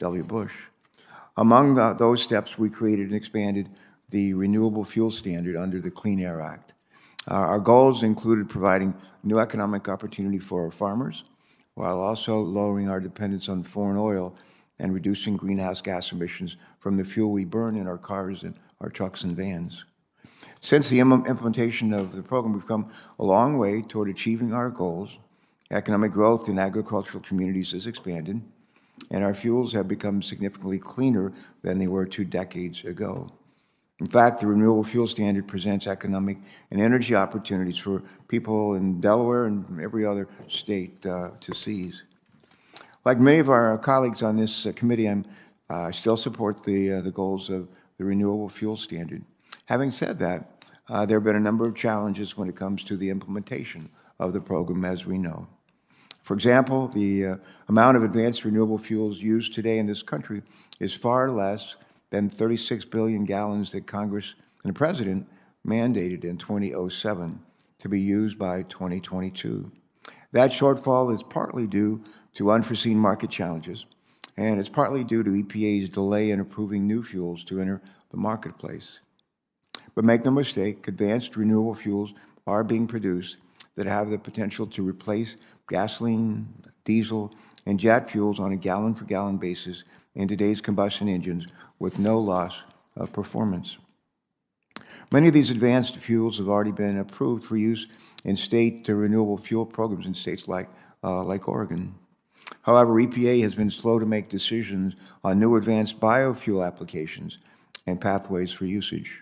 W. Bush. Among those steps, we created and expanded the Renewable Fuel Standard under the Clean Air Act. Our goals included providing new economic opportunity for our farmers, while also lowering our dependence on foreign oil and reducing greenhouse gas emissions from the fuel we burn in our cars and our trucks and vans. Since the implementation of the program, we've come a long way toward achieving our goals. Economic growth in agricultural communities has expanded, and our fuels have become significantly cleaner than they were 2 decades ago. In fact, the Renewable Fuel Standard presents economic and energy opportunities for people in Delaware and every other state to seize. Like many of our colleagues on this committee, I still support the goals of the Renewable Fuel Standard. Having said that, there have been a number of challenges when it comes to the implementation of the program, as we know. For example, the amount of advanced renewable fuels used today in this country is far less than 36 billion gallons that Congress and the President mandated in 2007 to be used by 2022. That shortfall is partly due to unforeseen market challenges, and it's partly due to EPA's delay in approving new fuels to enter the marketplace. But make no mistake, advanced renewable fuels are being produced that have the potential to replace gasoline, diesel, and jet fuels on a gallon-for-gallon basis in today's combustion engines with no loss of performance. Many of these advanced fuels have already been approved for use in state renewable fuel programs in states like Oregon. However, EPA has been slow to make decisions on new advanced biofuel applications and pathways for usage.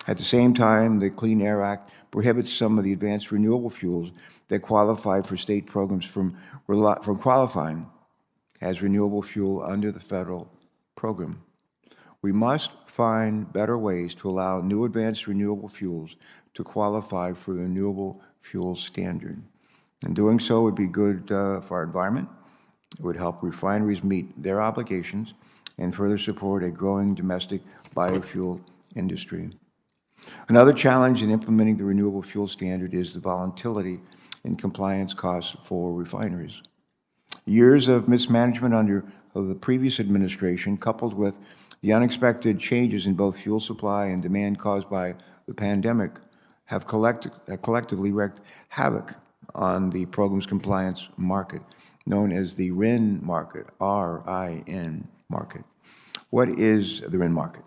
At the same time, the Clean Air Act prohibits some of the advanced renewable fuels that qualify for state programs from qualifying as renewable fuel under the federal program. We must find better ways to allow new advanced renewable fuels to qualify for the Renewable Fuel Standard. And doing so would be good for our environment. It would help refineries meet their obligations and further support a growing domestic biofuel industry. Another challenge in implementing the Renewable Fuel Standard is the volatility in compliance costs for refineries. Years of mismanagement under the previous administration, coupled with the unexpected changes in both fuel supply and demand caused by the pandemic, have collectively wreaked havoc on the program's compliance market, known as the RIN market, R-I-N market. What is the RIN market?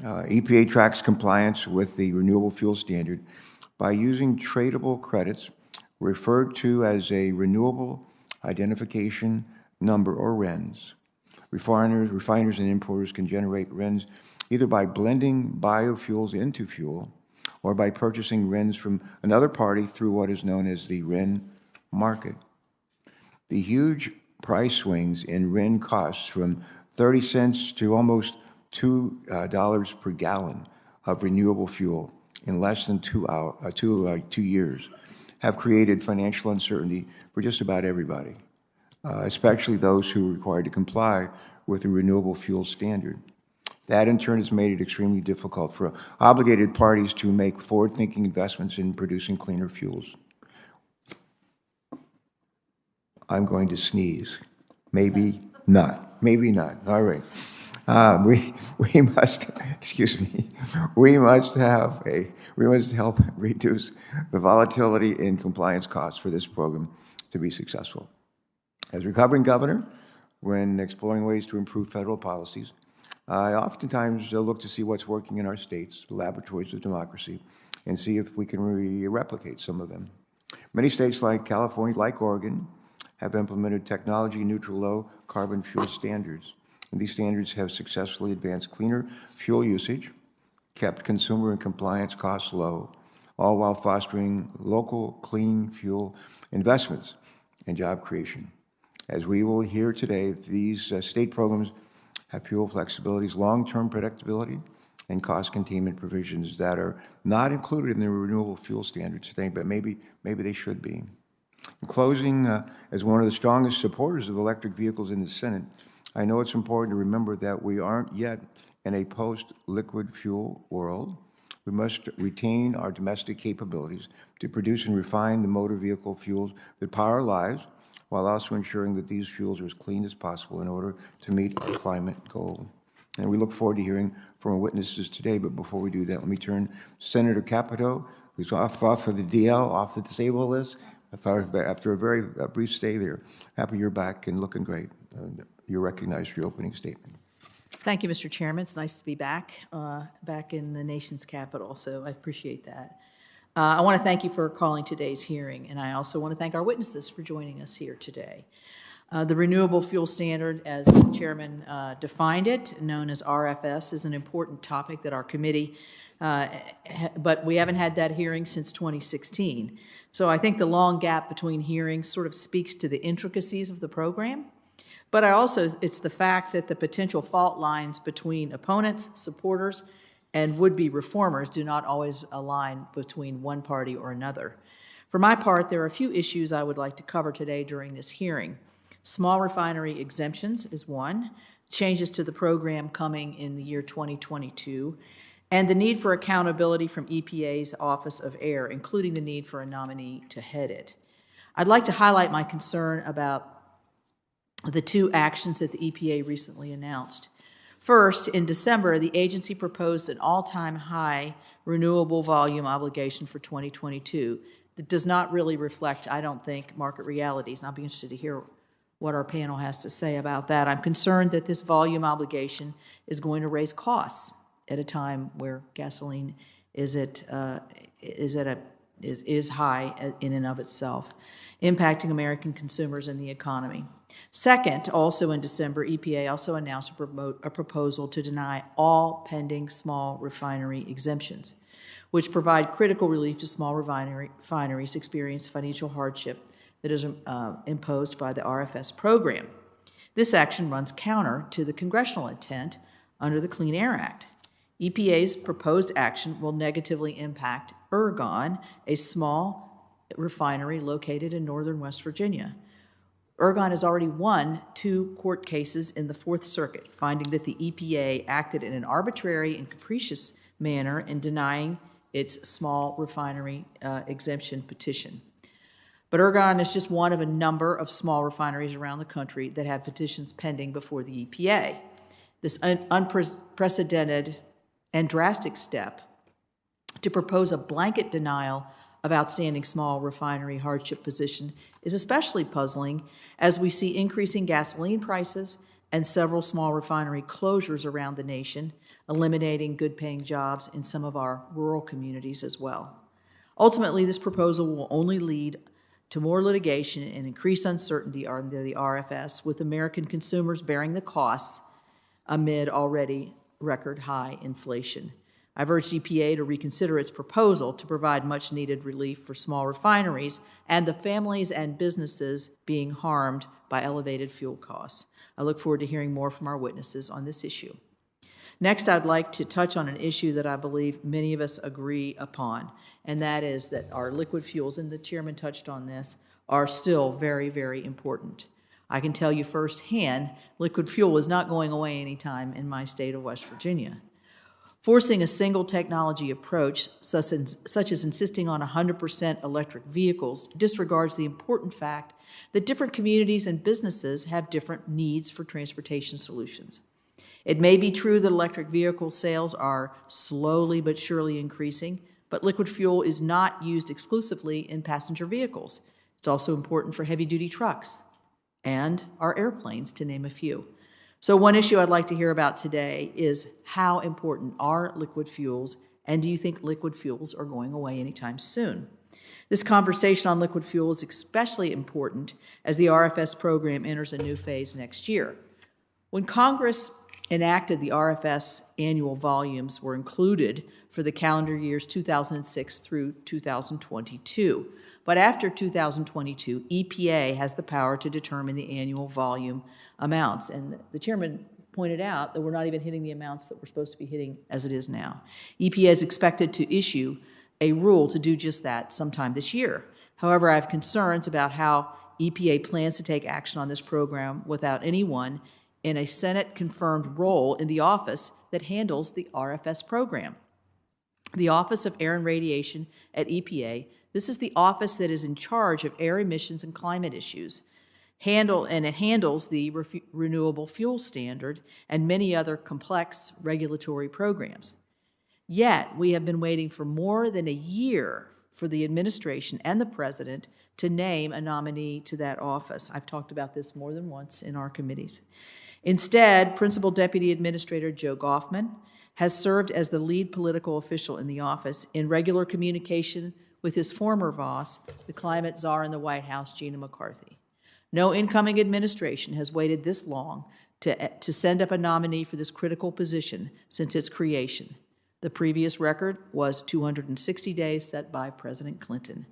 EPA tracks compliance with the Renewable Fuel Standard by using tradable credits referred to as a Renewable Identification Number, or RINs. Refiners and importers can generate RINs either by blending biofuels into fuel or by purchasing RINs from another party through what is known as the RIN market. The huge price swings in RIN costs from 30 cents to almost $2 per gallon of renewable fuel in less than 2 years have created financial uncertainty for just about everybody, especially those who are required to comply with the Renewable Fuel Standard. That, in turn, has made it extremely difficult for obligated parties to make forward-thinking investments in producing cleaner fuels. I'm going to sneeze. Maybe not. Maybe not. All right. We must, excuse me, we must help reduce the volatility in compliance costs for this program to be successful. As recovering governor, when exploring ways to improve federal policies, I oftentimes look to see what's working in our states, the laboratories of democracy, and see if we can replicate some of them. Many states like California, like Oregon, have implemented technology-neutral low-carbon fuel standards. And these standards have successfully advanced cleaner fuel usage, kept consumer and compliance costs low, all while fostering local clean fuel investments and job creation. As we will hear today, these state programs have fuel flexibilities, long-term predictability, and cost containment provisions that are not included in the Renewable Fuel Standard today, but maybe they should be. In closing, as one of the strongest supporters of electric vehicles in the Senate, I know it's important to remember that we aren't yet in a post-liquid fuel world. We must retain our domestic capabilities to produce and refine the motor vehicle fuels that power our lives while also ensuring that these fuels are as clean as possible in order to meet our climate goal. And we look forward to hearing from our witnesses today, but before we do that, let me turn to Senator Capito, who's off of the DL, off the disabled list, after a very brief stay there. Happy you're back and looking great. You're recognized for your opening statement. Thank you, Mr. Chairman. It's nice to be back in the nation's capital, so I appreciate that. I want to thank you for calling today's hearing, and I also want to thank our witnesses for joining us here today. The Renewable Fuel Standard, as the Chairman defined it, known as RFS, is an important topic that our committee, but we haven't had that hearing since 2016. So I think the long gap between hearings sort of speaks to the intricacies of the program. But it's the fact that the potential fault lines between opponents, supporters, and would-be reformers do not always align between one party or another. For my part, there are a few issues I would like to cover today during this hearing. Small refinery exemptions is one, changes to the program coming in the year 2022, and the need for accountability from EPA's Office of Air, including the need for a nominee to head it. I'd like to highlight my concern about the two actions that the EPA recently announced. First, in December, the agency proposed an all-time high renewable volume obligation for 2022 that does not really reflect, I don't think, market realities. And I'll be interested to hear what our panel has to say about that. I'm concerned that this volume obligation is going to raise costs at a time where gasoline is high in and of itself, impacting American consumers and the economy. Second, also in December, EPA also announced a proposal to deny all pending small refinery exemptions, which provide critical relief to small refineries experiencing financial hardship that is imposed by the RFS program. This action runs counter to the congressional intent under the Clean Air Act. EPA's proposed action will negatively impact Ergon, a small refinery located in northern West Virginia. Ergon has already won 2 court cases in the Fourth Circuit, finding that the EPA acted in an arbitrary and capricious manner in denying its small refinery exemption petition. But Ergon is just one of a number of small refineries around the country that have petitions pending before the EPA. This unprecedented and drastic step to propose a blanket denial of outstanding small refinery hardship position is especially puzzling as we see increasing gasoline prices and several small refinery closures around the nation, eliminating good-paying jobs in some of our rural communities as well. Ultimately, this proposal will only lead to more litigation and increased uncertainty under the RFS, with American consumers bearing the costs amid already record-high inflation. I've urged EPA to reconsider its proposal to provide much-needed relief for small refineries and the families and businesses being harmed by elevated fuel costs. I look forward to hearing more from our witnesses on this issue. Next, I'd like to touch on an issue that I believe many of us agree upon, and that is that our liquid fuels, and the chairman touched on this, are still very, very important. I can tell you firsthand, liquid fuel is not going away anytime in my state of West Virginia. Forcing a single technology approach, such as insisting on 100% electric vehicles, disregards the important fact that different communities and businesses have different needs for transportation solutions. It may be true that electric vehicle sales are slowly but surely increasing, but liquid fuel is not used exclusively in passenger vehicles. It's also important for heavy-duty trucks and our airplanes, to name a few. So one issue I'd like to hear about today is how important are liquid fuels, and do you think liquid fuels are going away anytime soon? This conversation on liquid fuel is especially important as the RFS program enters a new phase next year. When Congress enacted the RFS, annual volumes were included for the calendar years 2006 through 2022. But after 2022, EPA has the power to determine the annual volume amounts. And the chairman pointed out that we're not even hitting the amounts that we're supposed to be hitting as it is now. EPA is expected to issue a rule to do just that sometime this year. However, I have concerns about how EPA plans to take action on this program without anyone in a Senate-confirmed role in the office that handles the RFS program. The Office of Air and Radiation at EPA, this is the office that is in charge of air emissions and climate issues. It handles the Renewable Fuel Standard and many other complex regulatory programs. Yet, we have been waiting for more than a year for the administration and the president to name a nominee to that office. I've talked about this more than once in our committees. Instead, Principal Deputy Administrator Joe Goffman has served as the lead political official in the office in regular communication with his former boss, the climate czar in the White House, Gina McCarthy. No incoming administration has waited this long to send up a nominee for this critical position since its creation. The previous record was 260 days set by President Clinton.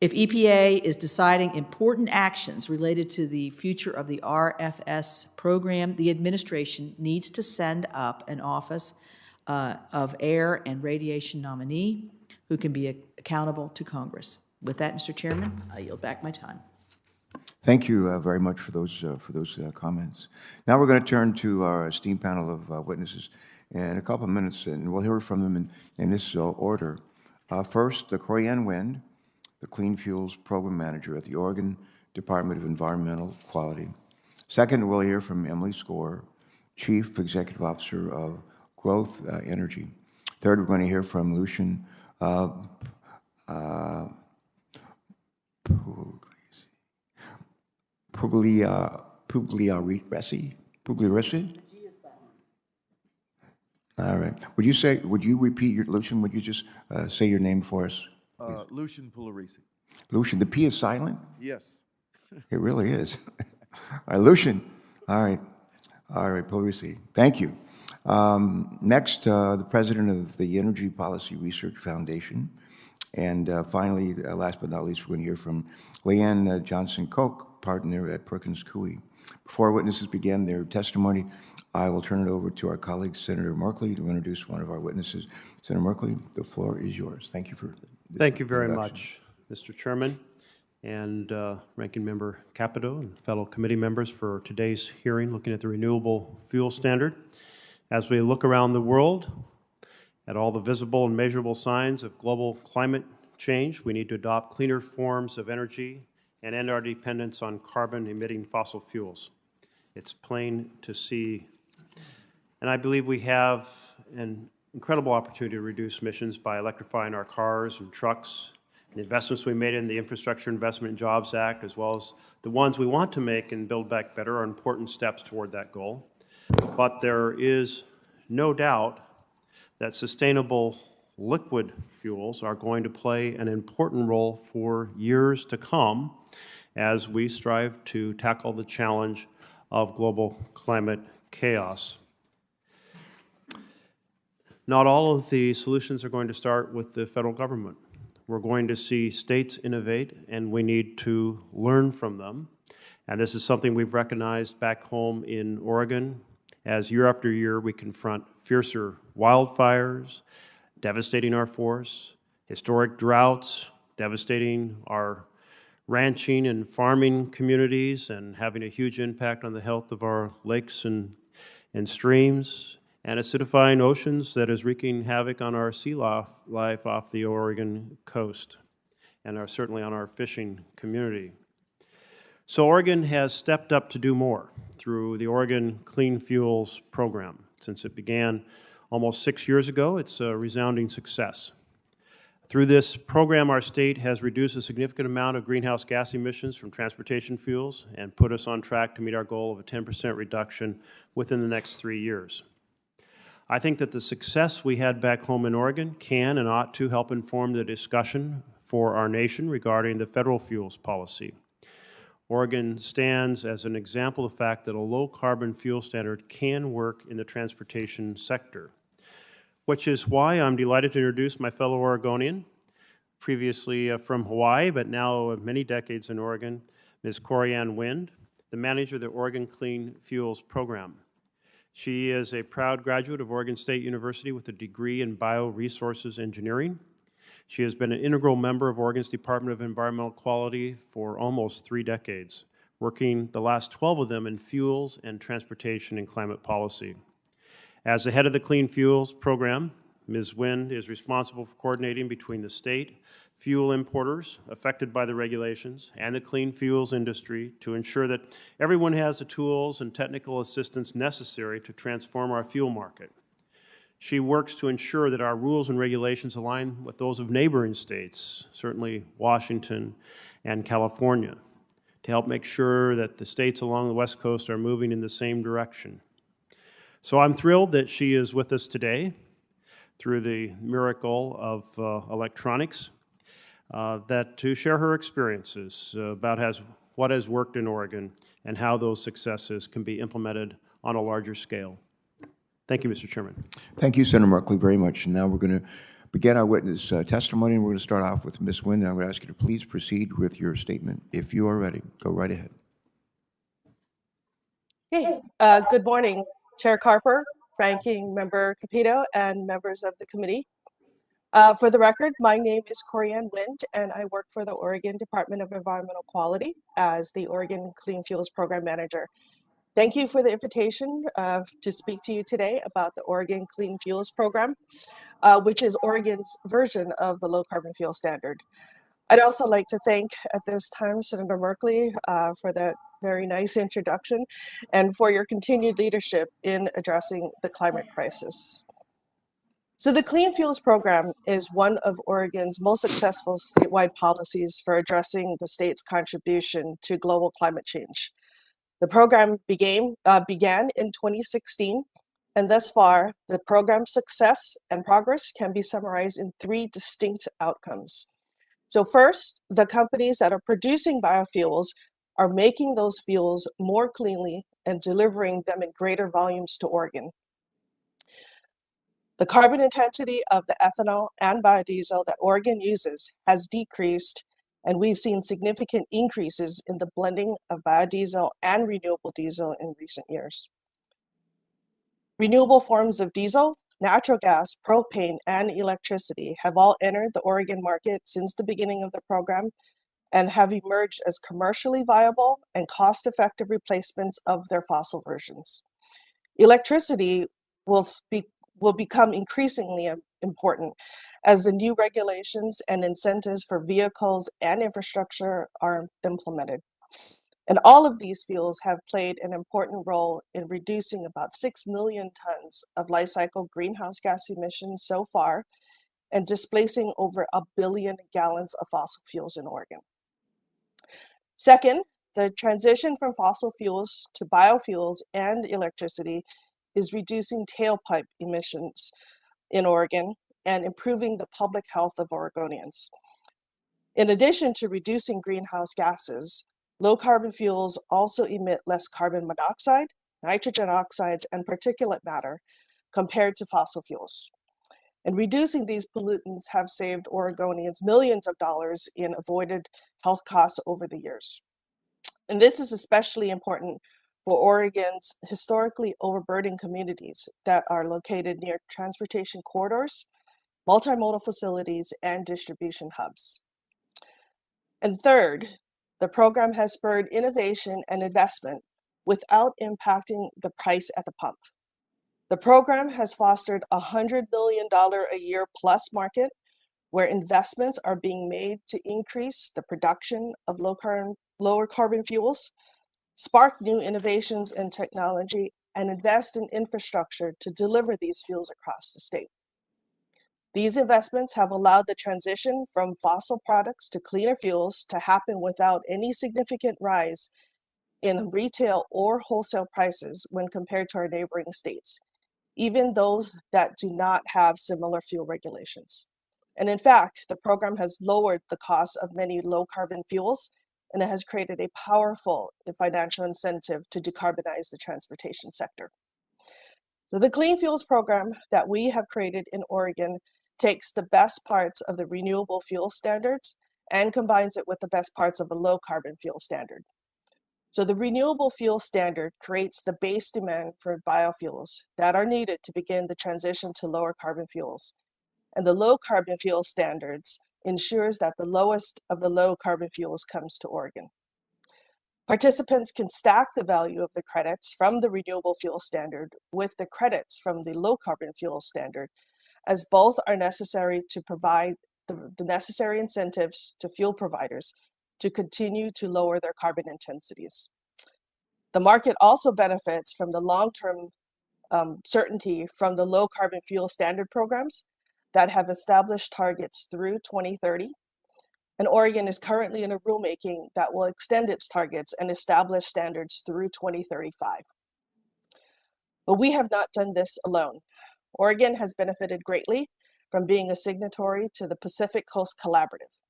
If EPA is deciding important actions related to the future of the RFS program, the administration needs to send up an Office of Air and Radiation nominee who can be accountable to Congress. With that, Mr. Chairman, I yield back my time. Thank you very much for those comments. Now we're going to turn to our esteemed panel of witnesses in a couple of minutes, and we'll hear from them in this order. First, Corianne Wind, the Clean Fuels Program Manager at the Oregon Department of Environmental Quality. Second, we'll hear from Emily Score, Chief Executive Officer of Growth Energy. Third, we're going to hear from Lucian Pugliaresi? All right. Would you repeat Lucian, would you just say your name for us? Lucian Pugliaresi. Lucian, the P is silent? Yes. It really is. All right, Lucian. All right, Pugliaresi. Thank you. Next, the president of the Energy Policy Research Foundation. And finally, last but not least, we're going to hear from Leanne Johnson-Koch, partner at Perkins Coie. Before our witnesses begin their testimony, I will turn it over to our colleague, Senator Merkley, to introduce one of our witnesses. Senator Merkley, the floor is yours. Thank you for Thank you very much, Mr. Chairman, and Ranking Member Capito and fellow committee members for today's hearing looking at the Renewable Fuel Standard. As we look around the world at all the visible and measurable signs of global climate change, we need to adopt cleaner forms of energy and end our dependence on carbon-emitting fossil fuels. It's plain to see. And I believe we have an incredible opportunity to reduce emissions by electrifying our cars and trucks. The investments we made in the Infrastructure Investment and Jobs Act, as well as the ones we want to make in Build Back Better, are important steps toward that goal. But there is no doubt that sustainable liquid fuels are going to play an important role for years to come as we strive to tackle the challenge of global climate chaos. Not all of the solutions are going to start with the federal government. We're going to see states innovate, and we need to learn from them. And this is something we've recognized back home in Oregon, as year after year we confront fiercer wildfires, devastating our forests, historic droughts, devastating our ranching and farming communities, and having a huge impact on the health of our lakes and streams, and acidifying oceans that is wreaking havoc on our sea life off the Oregon coast, and certainly on our fishing community. So Oregon has stepped up to do more through the Oregon Clean Fuels program. Since it began almost 6 years ago, it's a resounding success. Through this program, our state has reduced a significant amount of greenhouse gas emissions from transportation fuels and put us on track to meet our goal of a 10% reduction within the next 3 years. I think that the success we had back home in Oregon can and ought to help inform the discussion for our nation regarding the federal fuels policy. Oregon stands as an example of the fact that a low-carbon fuel standard can work in the transportation sector, which is why I'm delighted to introduce my fellow Oregonian, previously from Hawaii, but now many decades in Oregon, Ms. Corianne Wind, the manager of the Oregon Clean Fuels Program. She is a proud graduate of Oregon State University with a degree in bioresources engineering. She has been an integral member of Oregon's Department of Environmental Quality for almost 3 decades, working the last 12 of them in fuels and transportation and climate policy. As the head of the Clean Fuels Program, Ms. Nguyen is responsible for coordinating between the state fuel importers affected by the regulations and the clean fuels industry to ensure that everyone has the tools and technical assistance necessary to transform our fuel market. She works to ensure that our rules and regulations align with those of neighboring states, certainly Washington and California, to help make sure that the states along the West Coast are moving in the same direction. So I'm thrilled that she is with us today through the miracle of electronics, that to share her experiences about what has worked in Oregon and how those successes can be implemented on a larger scale. Thank you, Mr. Chairman. Thank you, Senator Markley, very much. And now we're going to begin our witness testimony, and we're going to start off with Ms. Nguyen. I'm going to ask you to please proceed with your statement. If you are ready, go right ahead. Hey, good morning, Chair Carper, Ranking Member Capito, and members of the committee. For the record, my name is Corianne Wind, and I work for the Oregon Department of Environmental Quality as the Oregon Clean Fuels Program Manager. Thank you for the invitation to speak to you today about the Oregon Clean Fuels Program, which is Oregon's version of the Low Carbon Fuel Standard. I'd also like to thank at this time Senator Markley for that very nice introduction and for your continued leadership in addressing the climate crisis. So the Clean Fuels Program is one of Oregon's most successful statewide policies for addressing the state's contribution to global climate change. The program began in 2016, and thus far, the program's success and progress can be summarized in three distinct outcomes. So first, the companies that are producing biofuels are making those fuels more cleanly and delivering them in greater volumes to Oregon. The carbon intensity of the ethanol and biodiesel that Oregon uses has decreased, and we've seen significant increases in the blending of biodiesel and renewable diesel in recent years. Renewable forms of diesel, natural gas, propane, and electricity have all entered the Oregon market since the beginning of the program and have emerged as commercially viable and cost-effective replacements of their fossil versions. Electricity will become increasingly important as the new regulations and incentives for vehicles and infrastructure are implemented. And all of these fuels have played an important role in reducing about 6 million tons of life cycle greenhouse gas emissions so far and displacing over 1 billion gallons of fossil fuels in Oregon. Second, the transition from fossil fuels to biofuels and electricity is reducing tailpipe emissions in Oregon and improving the public health of Oregonians. In addition to reducing greenhouse gases, low carbon fuels also emit less carbon monoxide, nitrogen oxides, and particulate matter compared to fossil fuels. And reducing these pollutants have saved Oregonians millions of dollars in avoided health costs over the years. And this is especially important for Oregon's historically overburdened communities that are located near transportation corridors, multimodal facilities, and distribution hubs. And third, the program has spurred innovation and investment without impacting the price at the pump. The program has fostered a $100 billion a year plus market where investments are being made to increase the production of lower carbon fuels, spark new innovations in technology, and invest in infrastructure to deliver these fuels across the state. These investments have allowed the transition from fossil products to cleaner fuels to happen without any significant rise in retail or wholesale prices when compared to our neighboring states, even those that do not have similar fuel regulations. And in fact, the program has lowered the cost of many low carbon fuels, and it has created a powerful financial incentive to decarbonize the transportation sector. So the Clean Fuels Program that we have created in Oregon takes the best parts of the Renewable Fuel Standards and combines it with the best parts of a low carbon fuel standard. So the Renewable Fuel Standard creates the base demand for biofuels that are needed to begin the transition to lower carbon fuels. And the low carbon fuel standards ensures that the lowest of the low carbon fuels comes to Oregon. Participants can stack the value of the credits from the Renewable Fuel Standard with the credits from the low carbon fuel standard as both are necessary to provide the necessary incentives to fuel providers to continue to lower their carbon intensities. The market also benefits from the long-term certainty from the low carbon fuel standard programs that have established targets through 2030. And Oregon is currently in a rulemaking that will extend its targets and establish standards through 2035. But we have not done this alone. Oregon has benefited greatly from being a signatory to the Pacific Coast Collaborative.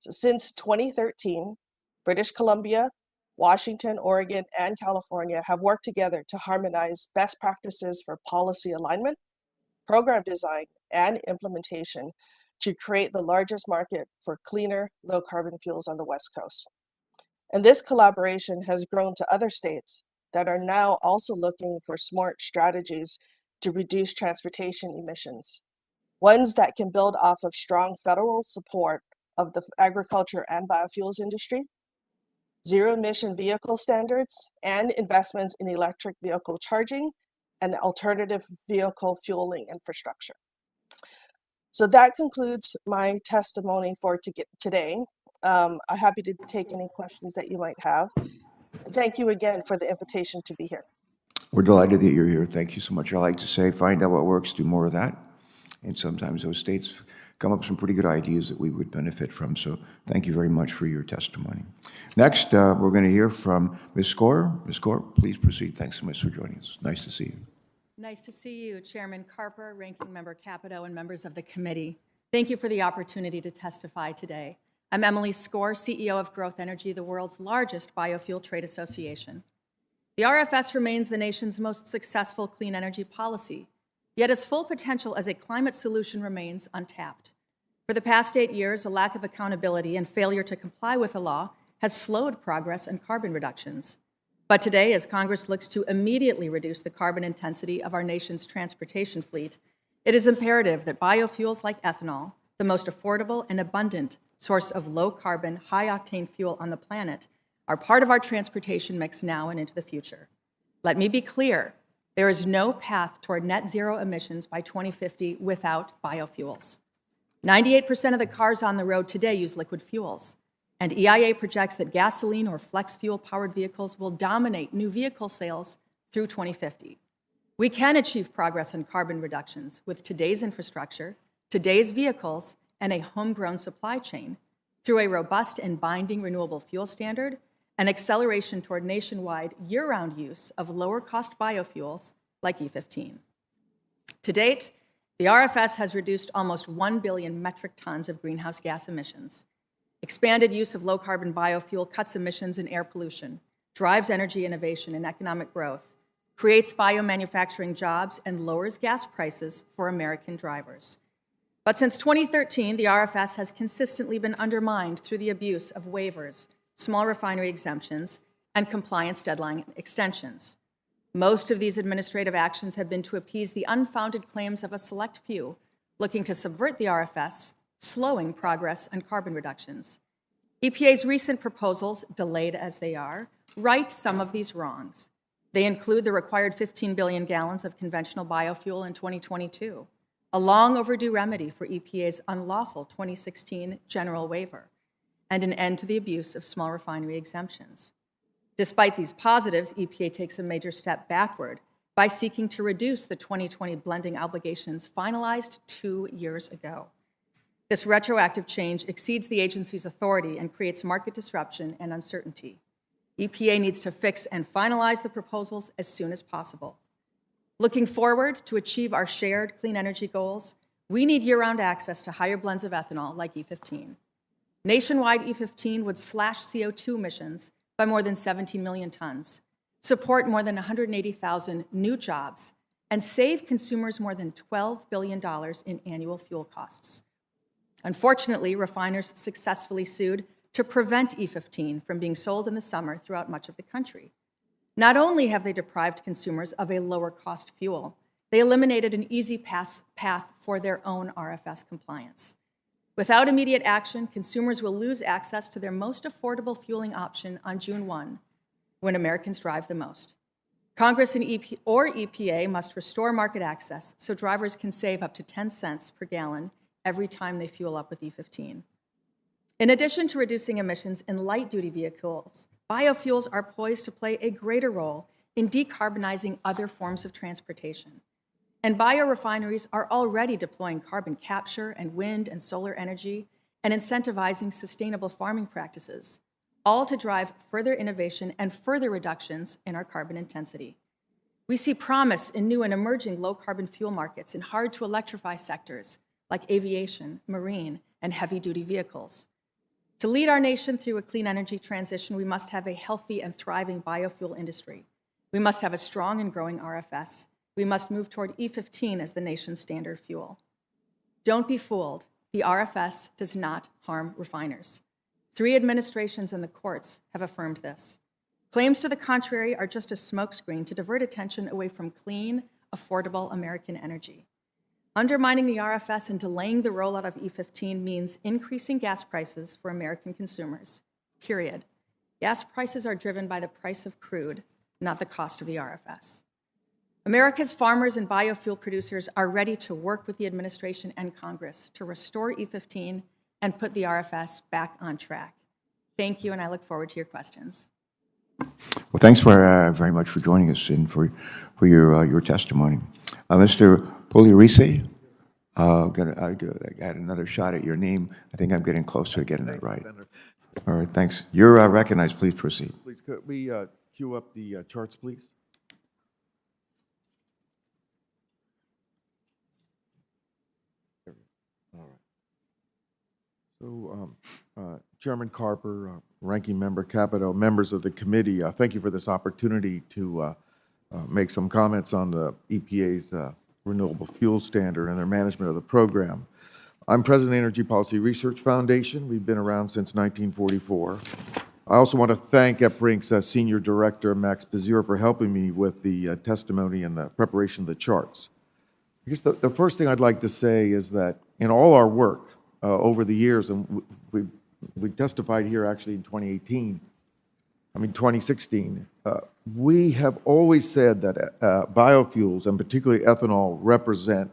So since 2013, British Columbia, Washington, Oregon, and California have worked together to harmonize best practices for policy alignment, program design, and implementation to create the largest market for cleaner, low-carbon fuels on the West Coast. And this collaboration has grown to other states that are now also looking for smart strategies to reduce transportation emissions, ones that can build off of strong federal support of the agriculture and biofuels industry, zero-emission vehicle standards, and investments in electric vehicle charging and alternative vehicle fueling infrastructure. So that concludes my testimony for today. I'm happy to take any questions that you might have. Thank you again for the invitation to be here. We're delighted that you're here. Thank you so much. I like to say, find out what works, do more of that. And sometimes those states come up with some pretty good ideas that we would benefit from. So thank you very much for your testimony. Next, we're going to hear from Ms. Score. Ms. Score, please proceed. Thanks so much for joining us. Nice to see you. Nice to see you, Chairman Carper, Ranking Member Capito, and members of the committee. Thank you for the opportunity to testify today. I'm Emily Score, CEO of Growth Energy, the world's largest biofuel trade association. The RFS remains the nation's most successful clean energy policy, yet its full potential as a climate solution remains untapped. For the past 8 years, a lack of accountability and failure to comply with the law has slowed progress on carbon reductions. But today, as Congress looks to immediately reduce the carbon intensity of our nation's transportation fleet, it is imperative that biofuels like ethanol, the most affordable and abundant source of low-carbon, high-octane fuel on the planet, are part of our transportation mix now and into the future. Let me be clear, there is no path toward net zero emissions by 2050 without biofuels. 98% of the cars on the road today use liquid fuels, and EIA projects that gasoline or flex fuel-powered vehicles will dominate new vehicle sales through 2050. We can achieve progress on carbon reductions with today's infrastructure, today's vehicles, and a homegrown supply chain through a robust and binding renewable fuel standard and acceleration toward nationwide year-round use of lower-cost biofuels like E15. To date, the RFS has reduced almost 1 billion metric tons of greenhouse gas emissions. Expanded use of low-carbon biofuel cuts emissions and air pollution, drives energy innovation and economic growth, creates biomanufacturing jobs, and lowers gas prices for American drivers. But since 2013, the RFS has consistently been undermined through the abuse of waivers, small refinery exemptions, and compliance deadline extensions. Most of these administrative actions have been to appease the unfounded claims of a select few looking to subvert the RFS, slowing progress on carbon reductions. EPA's recent proposals, delayed as they are, right some of these wrongs. They include the required 15 billion gallons of conventional biofuel in 2022, a long overdue remedy for EPA's unlawful 2016 general waiver, and an end to the abuse of small refinery exemptions. Despite these positives, EPA takes a major step backward by seeking to reduce the 2020 blending obligations finalized 2 years ago. This retroactive change exceeds the agency's authority and creates market disruption and uncertainty. EPA needs to fix and finalize the proposals as soon as possible. Looking forward to achieve our shared clean energy goals, we need year-round access to higher blends of ethanol like E15. Nationwide E15 would slash CO2 emissions by more than 17 million tons, support more than 180,000 new jobs, and save consumers more than $12 billion in annual fuel costs. Unfortunately, refiners successfully sued to prevent E15 from being sold in the summer throughout much of the country. Not only have they deprived consumers of a lower-cost fuel, they eliminated an easy path for their own RFS compliance. Without immediate action, consumers will lose access to their most affordable fueling option on June 1, when Americans drive the most. Congress and EPA must restore market access so drivers can save up to 10 cents per gallon every time they fuel up with E15. In addition to reducing emissions in light-duty vehicles, biofuels are poised to play a greater role in decarbonizing other forms of transportation. And biorefineries are already deploying carbon capture and wind and solar energy and incentivizing sustainable farming practices, all to drive further innovation and further reductions in our carbon intensity. We see promise in new and emerging low-carbon fuel markets in hard-to-electrify sectors like aviation, marine, and heavy-duty vehicles. To lead our nation through a clean energy transition, we must have a healthy and thriving biofuel industry. We must have a strong and growing RFS. We must move toward E15 as the nation's standard fuel. Don't be fooled. The RFS does not harm refiners. 3 administrations and the courts have affirmed this. Claims to the contrary are just a smokescreen to divert attention away from clean, affordable American energy. Undermining the RFS and delaying the rollout of E15 means increasing gas prices for American consumers, period. Gas prices are driven by the price of crude, not the cost of the RFS. America's farmers and biofuel producers are ready to work with the administration and Congress to restore E15 and put the RFS back on track. Thank you, and I look forward to your questions. Well, thanks very much for joining us and for your testimony. Mr. Pugliese, I got another shot at your name. I think I'm getting close to getting it right. All right, thanks. You're recognized. Please proceed. Please, could we cue up the charts, please? All right. So, Chairman Carper, Ranking Member Capito, members of the committee, thank you for this opportunity to make some comments on the EPA's Renewable Fuel Standard and their management of the program. I'm president of the Energy Policy Research Foundation. We've been around since 1944. I also want to thank EPRINC's Senior Director, Max Bezier, for helping me with the testimony and the preparation of the charts. I guess the first thing I'd like to say is that in all our work over the years, and we testified here actually in 2016, we have always said that biofuels, and particularly ethanol, represent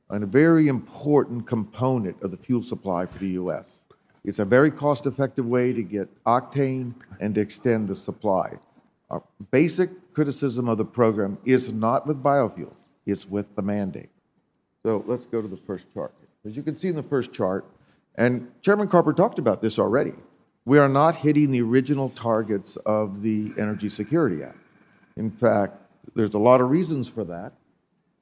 a very important component of the fuel supply for the U.S. It's a very cost-effective way to get octane and to extend the supply. Our basic criticism of the program is not with biofuels, it's with the mandate. So let's go to the first chart. As you can see in the first chart, and Chairman Carper talked about this already, we are not hitting the original targets of the Energy Security Act. In fact, there's a lot of reasons for that.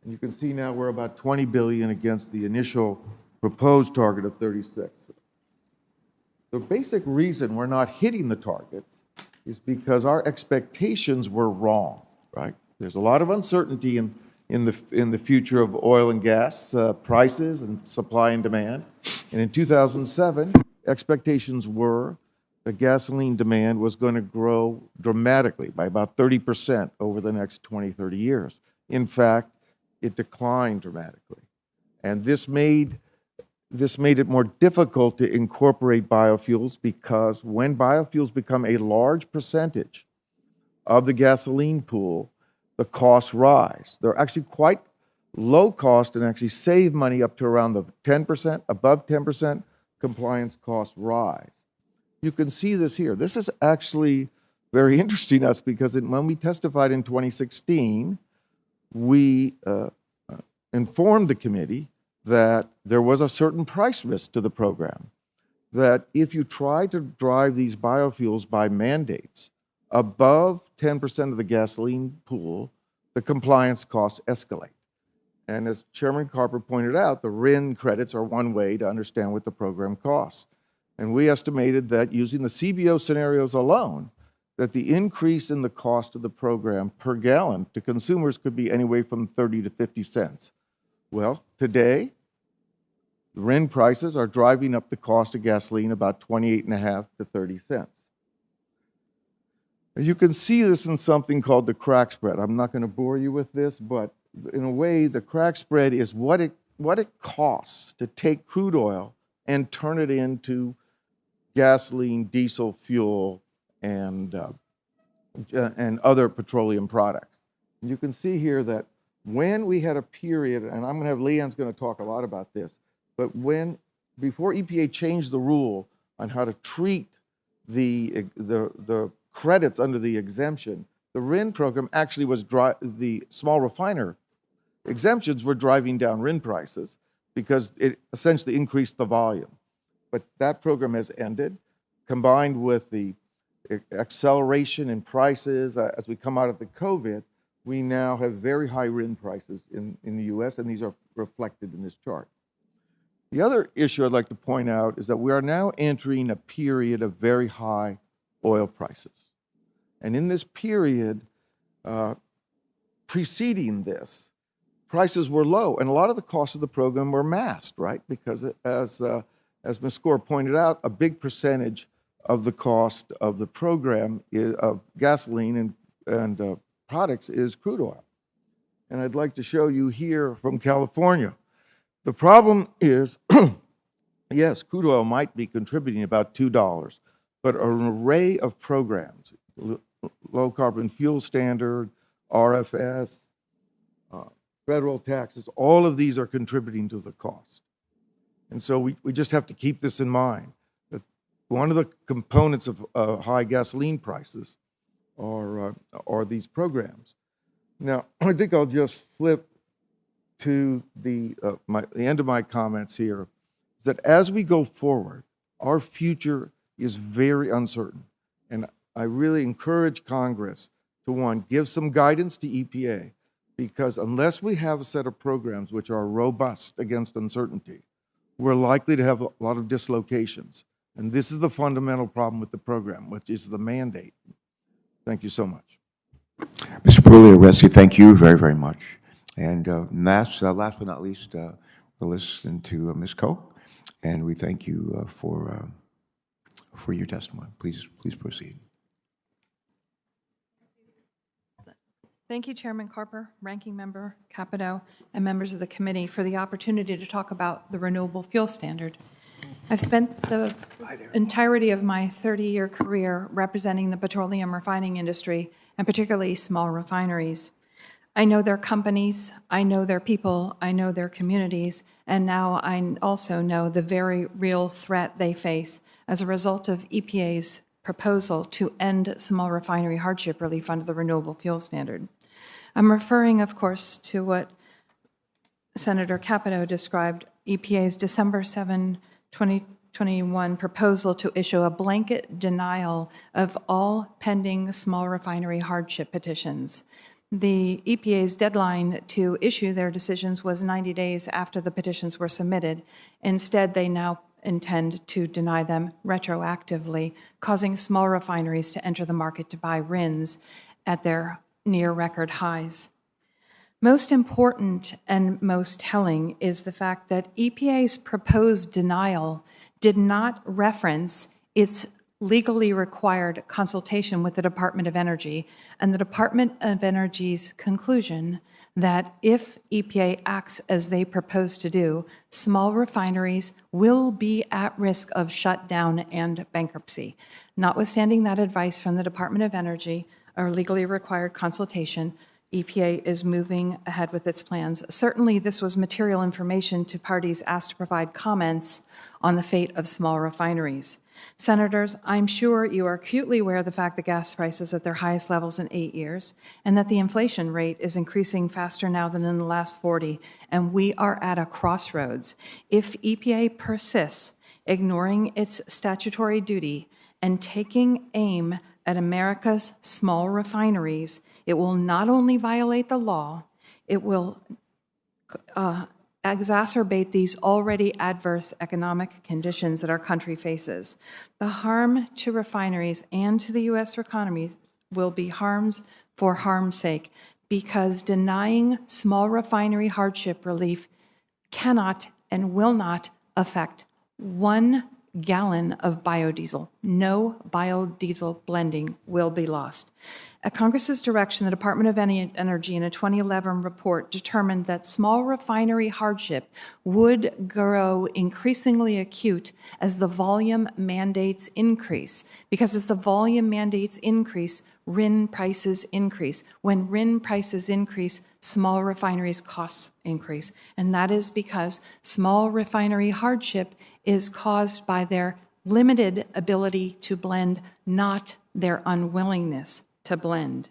And you can see now we're about $20 billion against the initial proposed target of 36. The basic reason we're not hitting the targets is because our expectations were wrong, right? There's a lot of uncertainty in the future of oil and gas prices and supply and demand. And in 2007, expectations were the gasoline demand was going to grow dramatically by about 30% over the next 20, 30 years. In fact, it declined dramatically. And this made it more difficult to incorporate biofuels because when biofuels become a large percentage of the gasoline pool, the costs rise. They're actually quite low cost and actually save money up to around the 10%, above 10%, compliance costs rise. You can see this here. This is actually very interesting to us because when we testified in 2016, we informed the committee that there was a certain price risk to the program, that if you try to drive these biofuels by mandates above 10% of the gasoline pool, the compliance costs escalate. And as Chairman Carper pointed out, the RIN credits are one way to understand what the program costs. And we estimated that using the CBO scenarios alone, that the increase in the cost of the program per gallon to consumers could be anywhere from 30 to 50 cents. Well, today, the RIN prices are driving up the cost of gasoline about 28.5 to 30 cents. You can see this in something called the crack spread. I'm not going to bore you with this, but in a way, the crack spread is what it costs to take crude oil and turn it into gasoline, diesel fuel, and other petroleum products. You can see here that when we had a period, and I'm going to have Leanne's going to talk a lot about this, but before EPA changed the rule on how to treat the credits under the exemption, the RIN program actually was the small refiner exemptions were driving down RIN prices because it essentially increased the volume. But that program has ended, combined with the acceleration in prices as we come out of the COVID. We now have very high RIN prices in the US, and these are reflected in this chart. The other issue I'd like to point out is that we are now entering a period of very high oil prices. And in this period preceding this, prices were low, and a lot of the costs of the program were masked, right? Because as Ms. Score pointed out, a big percentage of the cost of the program of gasoline and products is crude oil. And I'd like to show you here from California. The problem is, yes, crude oil might be contributing about $2, but an array of programs, low carbon fuel standard, RFS, federal taxes, all of these are contributing to the cost. And so we just have to keep this in mind, that one of the components of high gasoline prices are these programs. Now, I think I'll just flip to the end of my comments here, is that as we go forward, our future is very uncertain. And I really encourage Congress to, one, give some guidance to EPA, because unless we have a set of programs which are robust against uncertainty, we're likely to have a lot of dislocations. And this is the fundamental problem with the program, which is the mandate. Thank you so much. Mr. Perulli-Oresti, thank you very, very much. And last but not least, we'll listen to Ms. Koch, and we thank you for your testimony. Please proceed. Thank you, Chairman Carper, Ranking Member Capito, and members of the committee for the opportunity to talk about the Renewable Fuel Standard. I've spent the entirety of my 30-year career representing the petroleum refining industry, and particularly small refineries. I know their companies, I know their people, I know their communities, and now I also know the very real threat they face as a result of EPA's proposal to end small refinery hardship relief under the Renewable Fuel Standard. I'm referring, of course, to what Senator Capito described, EPA's December 7, 2021 proposal to issue a blanket denial of all pending small refinery hardship petitions. The EPA's deadline to issue their decisions was 90 days after the petitions were submitted. Instead, they now intend to deny them retroactively, causing small refineries to enter the market to buy RINs at their near record highs. Most important and most telling is the fact that EPA's proposed denial did not reference its legally required consultation with the Department of Energy and the Department of Energy's conclusion that if EPA acts as they propose to do, small refineries will be at risk of shutdown and bankruptcy. Notwithstanding that advice from the Department of Energy, or legally required consultation, EPA is moving ahead with its plans. Certainly, this was material information to parties asked to provide comments on the fate of small refineries. Senators, I'm sure you are acutely aware of the fact that gas prices are at their highest levels in 8 years, and that the inflation rate is increasing faster now than in the last 40, and we are at a crossroads. If EPA persists, ignoring its statutory duty and taking aim at America's small refineries, it will not only violate the law, it will exacerbate these already adverse economic conditions that our country faces. The harm to refineries and to the U.S. economy will be harms for harm's sake, because denying small refinery hardship relief cannot and will not affect 1 gallon of biodiesel. No biodiesel blending will be lost. At Congress's direction, the Department of Energy in a 2011 report determined that small refinery hardship would grow increasingly acute as the volume mandates increase, because as the volume mandates increase, RIN prices increase. When RIN prices increase, small refineries' costs increase. And that is because small refinery hardship is caused by their limited ability to blend, not their unwillingness to blend.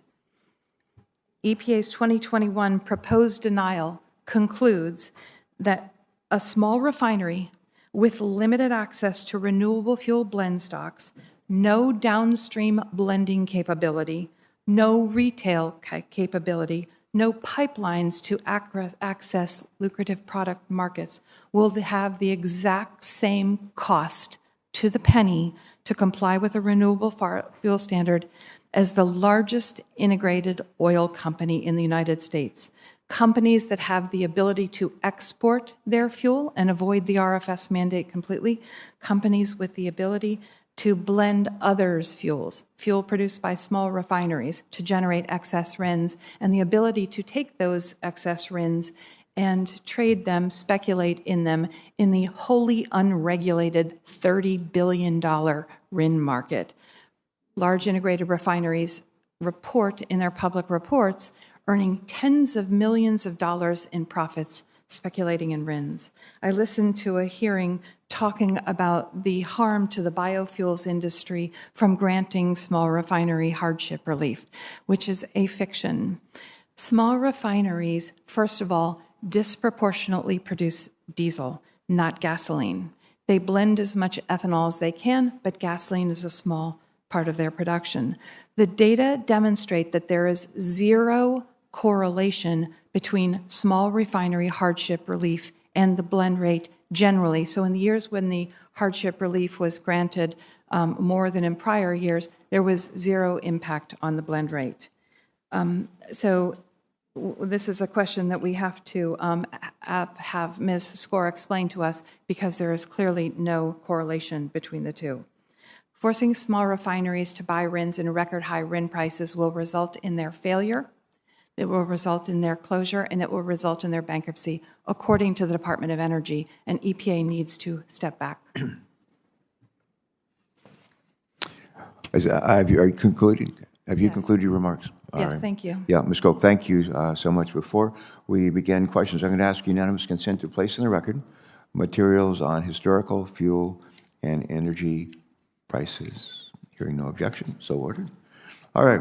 EPA's 2021 proposed denial concludes that a small refinery with limited access to renewable fuel blend stocks, no downstream blending capability, no retail capability, no pipelines to access lucrative product markets will have the exact same cost to the penny to comply with a renewable fuel standard as the largest integrated oil company in the United States. Companies that have the ability to export their fuel and avoid the RFS mandate completely, companies with the ability to blend others' fuels, fuel produced by small refineries to generate excess RINs, and the ability to take those excess RINs and trade them, speculate in them in the wholly unregulated $30 billion RIN market. Large integrated refineries report in their public reports earning tens of millions of dollars in profits speculating in RINs. I listened to a hearing talking about the harm to the biofuels industry from granting small refinery hardship relief, which is a fiction. Small refineries, first of all, disproportionately produce diesel, not gasoline. They blend as much ethanol as they can, but gasoline is a small part of their production. The data demonstrate that there is zero correlation between small refinery hardship relief and the blend rate generally. So in the years when the hardship relief was granted more than in prior years, there was zero impact on the blend rate. This is a question that we have to have Ms. Skor explain to us because there is clearly no correlation between the two. Forcing small refineries to buy RINs in record high RIN prices will result in their failure, it will result in their closure, and it will result in their bankruptcy, according to the Department of Energy, and EPA needs to step back. Are you concluding? Have you Yes. concluded your remarks? All Yes, right. thank you. Yeah, Ms. Koch, thank you so much. Before we begin questions, I'm going to ask unanimous consent to place in the record materials on historical fuel and energy prices. Hearing no objection, so ordered. All right.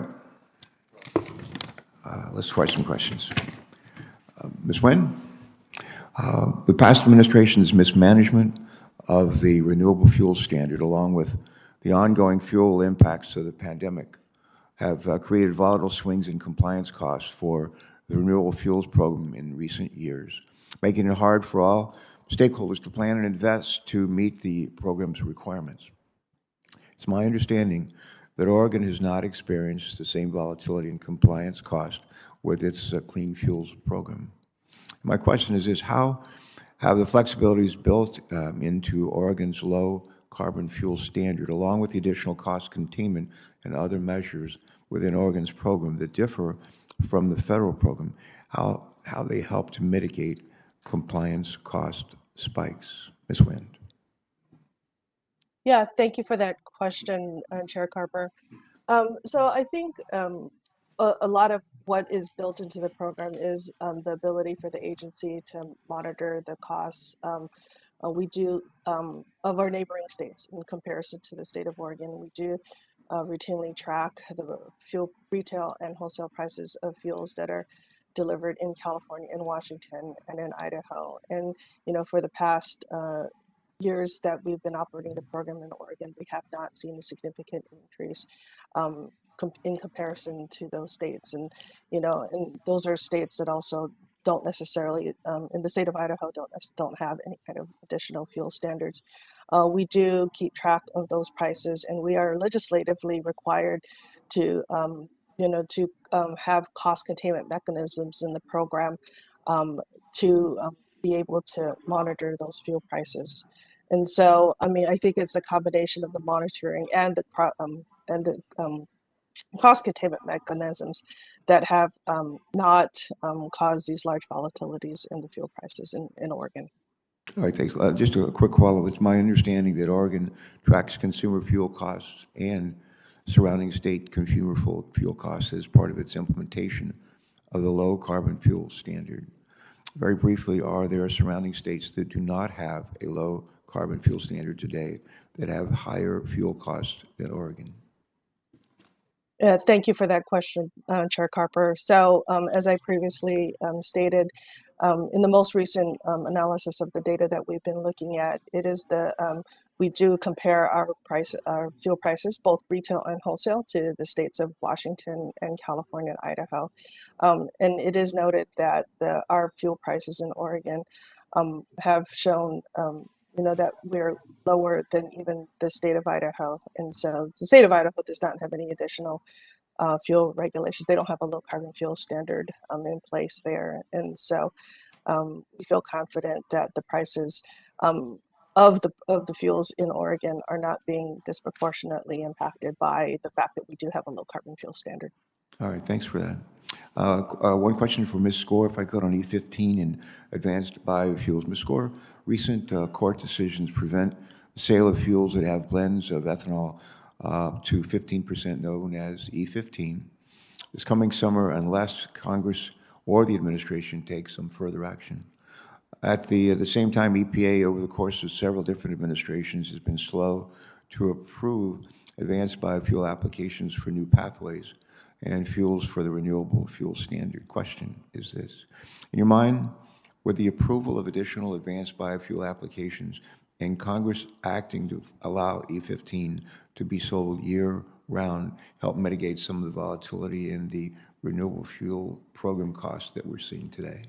Let's try some questions. Ms. Nguyen, the past administration's mismanagement of the Renewable Fuel Standard, along with the ongoing fuel impacts of the pandemic, have created volatile swings in compliance costs for the Renewable Fuels Program in recent years, making it hard for all stakeholders to plan and invest to meet the program's requirements. It's my understanding that Oregon has not experienced the same volatility in compliance cost with its clean fuels program. My question is this: how have the flexibilities built into Oregon's low carbon fuel standard, along with the additional cost containment and other measures within Oregon's program that differ from the federal program, how they help to mitigate compliance cost spikes? Ms. Nguyen. Yeah, thank you for that question, Chair Carper. So I think a lot of what is built into the program is the ability for the agency to monitor the costs we do of our neighboring states in comparison to the state of Oregon. We do routinely track the fuel retail and wholesale prices of fuels that are delivered in California, in Washington, and in Idaho. And for the past years that we've been operating the program in Oregon, we have not seen a significant increase in comparison to those states. And and those are states that also don't necessarily, in the state of Idaho, don't have any kind of additional fuel standards. We do keep track of those prices, and we are legislatively required to have cost containment mechanisms in the program to be able to monitor those fuel prices. And so, I mean, I think it's a combination of the monitoring and the cost containment mechanisms that have not caused these large volatilities in the fuel prices in Oregon. All right, thanks. Just a quick follow-up. It's my understanding that Oregon tracks consumer fuel costs and surrounding state consumer fuel costs as part of its implementation of the low carbon fuel standard. Very briefly, are there surrounding states that do not have a low carbon fuel standard today that have higher fuel costs than Oregon? Thank you for that question, Chair Carper. So as I previously stated, in the most recent analysis of the data that we've been looking at, it is we do compare our fuel prices, both retail and wholesale, to the states of Washington and California and Idaho. And it is noted that our fuel prices in Oregon have shown that we're lower than even the state of Idaho. And so the state of Idaho does not have any additional fuel regulations. They don't have a low carbon fuel standard in place there. And so we feel confident that the prices of the fuels in Oregon are not being disproportionately impacted by the fact that we do have a low carbon fuel standard. All right, thanks for that. One question for Ms. Score, if I could, on E15 and advanced biofuels. Ms. Score, recent court decisions prevent the sale of fuels that have blends of ethanol to 15%, known as E15, this coming summer, unless Congress or the administration takes some further action. At the same time, EPA, over the course of several different administrations, has been slow to approve advanced biofuel applications for new pathways and fuels for the Renewable Fuel Standard. Question is this: in your mind, would the approval of additional advanced biofuel applications and Congress acting to allow E15 to be sold year-round help mitigate some of the volatility in the renewable fuel program costs that we're seeing today?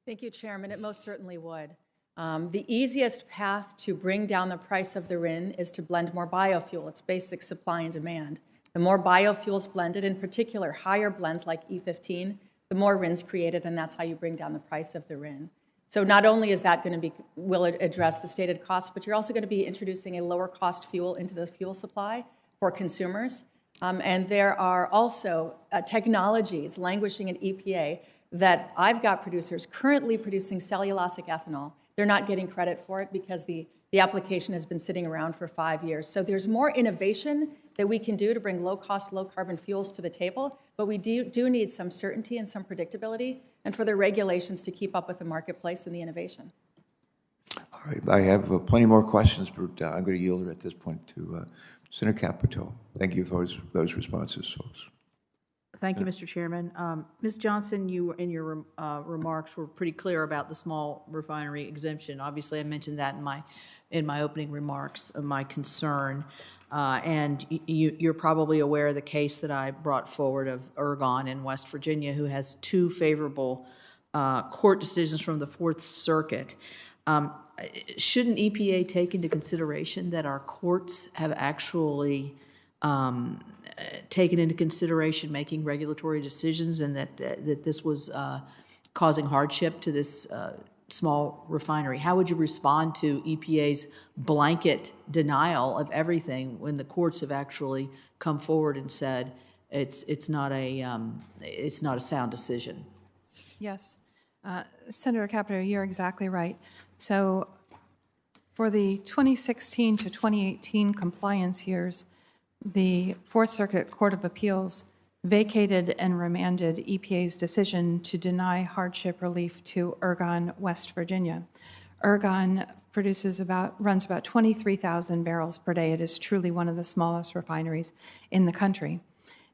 Thank you, Chairman. It most certainly would. The easiest path to bring down the price of the RIN is to blend more biofuel. It's basic supply and demand. The more biofuels blended, in particular higher blends like E15, the more RINs created, and that's how you bring down the price of the RIN. So not only is that going to will it address the stated costs, but you're also going to be introducing a lower cost fuel into the fuel supply for consumers. And there are also technologies languishing in EPA that I've got producers currently producing cellulosic ethanol. They're not getting credit for it because the application has been sitting around for 5 years. So there's more innovation that we can do to bring low-cost, low-carbon fuels to the table, but we do need some certainty and some predictability, and for the regulations to keep up with the marketplace and the innovation. All right, I have plenty more questions, but I'm going to yield it at this point to Senator Capito. Thank you for those responses, folks. Thank you, Mr. Chairman. Ms. Johnson, you in your remarks were pretty clear about the small refinery exemption. Obviously, I mentioned that in my opening remarks, my concern. And you're probably aware of the case that I brought forward of Ergon in West Virginia, who has 2 favorable court decisions from the Fourth Circuit. Shouldn't EPA take into consideration that our courts have actually taken into consideration making regulatory decisions, and that this was causing hardship to this small refinery? How would you respond to EPA's blanket denial of everything when the courts have actually come forward and said it's not a sound decision? Yes. Senator Capito, you're exactly right. So for the 2016 to 2018 compliance years, the Fourth Circuit Court of Appeals vacated and remanded EPA's decision to deny hardship relief to Ergon, West Virginia. Ergon runs about 23,000 barrels per day. It is truly one of the smallest refineries in the country.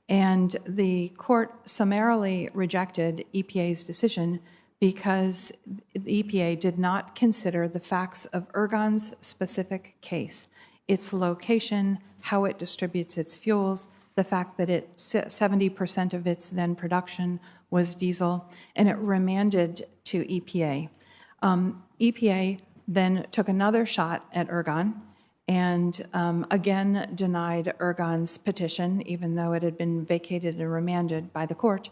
And the court summarily rejected EPA's decision because the EPA did not consider the facts of Ergon's specific case, its location, how it distributes its fuels, the fact that 70% of its then production was diesel, and it remanded to EPA. EPA then took another shot at Ergon and again denied Ergon's petition, even though it had been vacated and remanded by the court,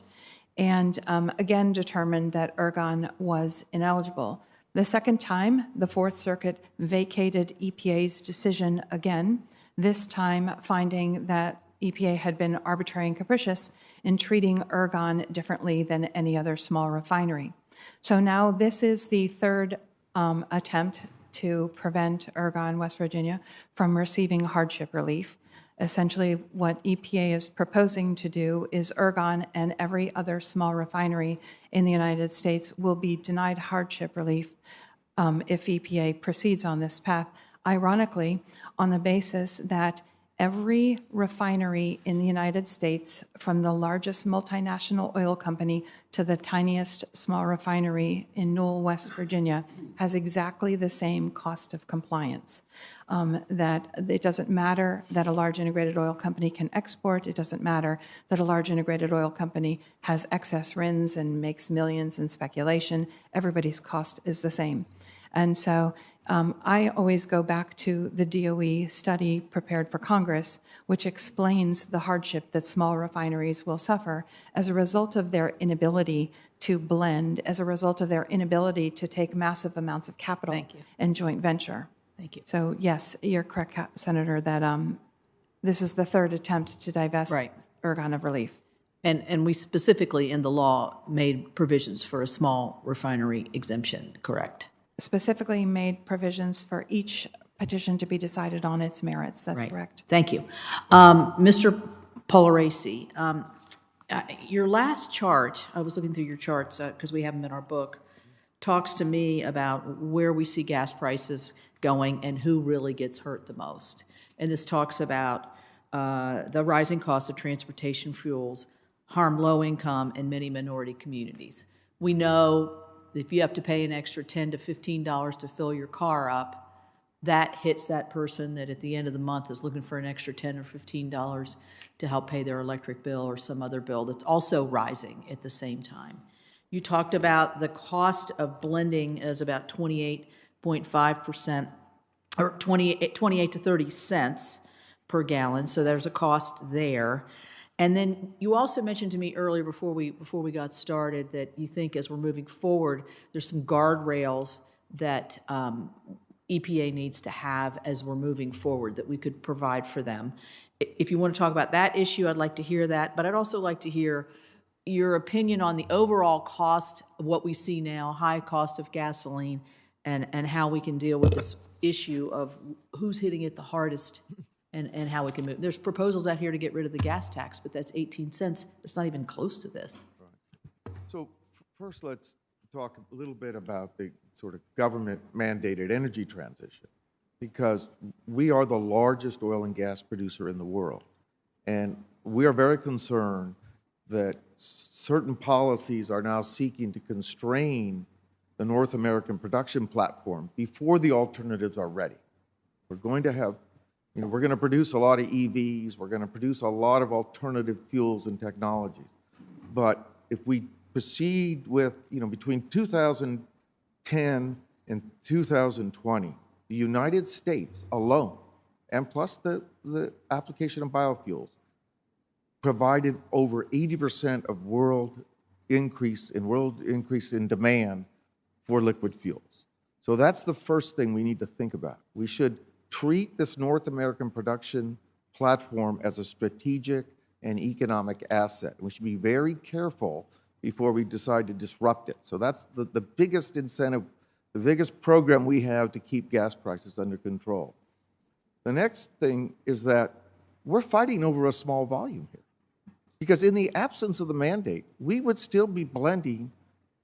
and again determined that Ergon was ineligible. The second time, the Fourth Circuit vacated EPA's decision again, this time finding that EPA had been arbitrary and capricious in treating Ergon differently than any other small refinery. So now this is the third attempt to prevent Ergon, West Virginia, from receiving hardship relief. Essentially, what EPA is proposing to do is Ergon and every other small refinery in the United States will be denied hardship relief if EPA proceeds on this path, ironically, on the basis that every refinery in the United States, from the largest multinational oil company to the tiniest small refinery in Newell, West Virginia, has exactly the same cost of compliance. That it doesn't matter that a large integrated oil company can export. It doesn't matter that a large integrated oil company has excess RINs and makes millions in speculation. Everybody's cost is the same. And so I always go back to the DOE study prepared for Congress, which explains the hardship that small refineries will suffer as a result of their inability to blend, as a result of their inability to take massive amounts of capital and joint venture. Thank you. So yes, you're correct, Senator, that this is the third attempt to divest Ergon of relief. And we specifically in the law made provisions for a small refinery exemption, correct? Specifically made provisions for each petition to be decided on its merits. That's correct. Thank you. Mr. Polaracci, your last chart, I was looking through your charts because we have them in our book, talks to me about where we see gas prices going and who really gets hurt the most. And this talks about the rising cost of transportation fuels harm low-income and many minority communities. We know if you have to pay an extra $10 to $15 to fill your car up, that hits that person that at the end of the month is looking for an extra $10 or $15 to help pay their electric bill or some other bill that's also rising at the same time. You talked about the cost of blending as about 28.5% or 28 to 30 cents per gallon, so there's a cost there. And then you also mentioned to me earlier before we got started that you think as we're moving forward, there's some guardrails that EPA needs to have as we're moving forward that we could provide for them. If you want to talk about that issue, I'd like to hear that, but I'd also like to hear your opinion on the overall cost of what we see now, high cost of gasoline, and how we can deal with this issue of who's hitting it the hardest and how we can move. There's proposals out here to get rid of the gas tax, but that's 18 cents. It's not even close to this. Right. So first, let's talk a little bit about the sort of government-mandated energy transition, because we are the largest oil and gas producer in the world. And we are very concerned that certain policies are now seeking to constrain the North American production platform before the alternatives are ready. We're going to have we're going to produce a lot of EVs. We're going to produce a lot of alternative fuels and technologies. But if we proceed with, between 2010 and 2020, the United States alone, and plus the application of biofuels, provided over 80% of world increase in demand for liquid fuels. So that's the first thing we need to think about. We should treat this North American production platform as a strategic and economic asset. We should be very careful before we decide to disrupt it. So that's the biggest incentive, the biggest program we have to keep gas prices under control. The next thing is that we're fighting over a small volume here. Because in the absence of the mandate, we would still be blending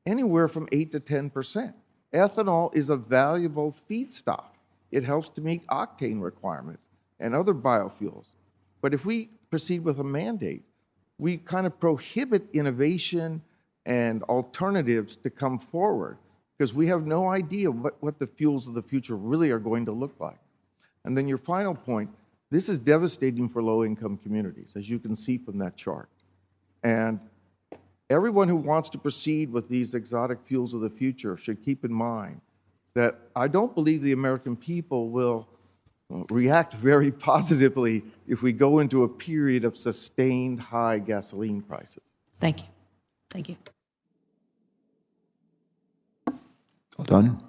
anywhere from 8 to 10%. Ethanol is a valuable feedstock. It helps to meet octane requirements and other biofuels. But if we proceed with a mandate, we kind of prohibit innovation and alternatives to come forward because we have no idea what the fuels of the future really are going to look like. And then your final point, this is devastating for low-income communities, as you can see from that chart. And everyone who wants to proceed with these exotic fuels of the future should keep in mind that I don't believe the American people will react very positively if we go into a period of sustained high gasoline prices. Thank you. Thank you. All done?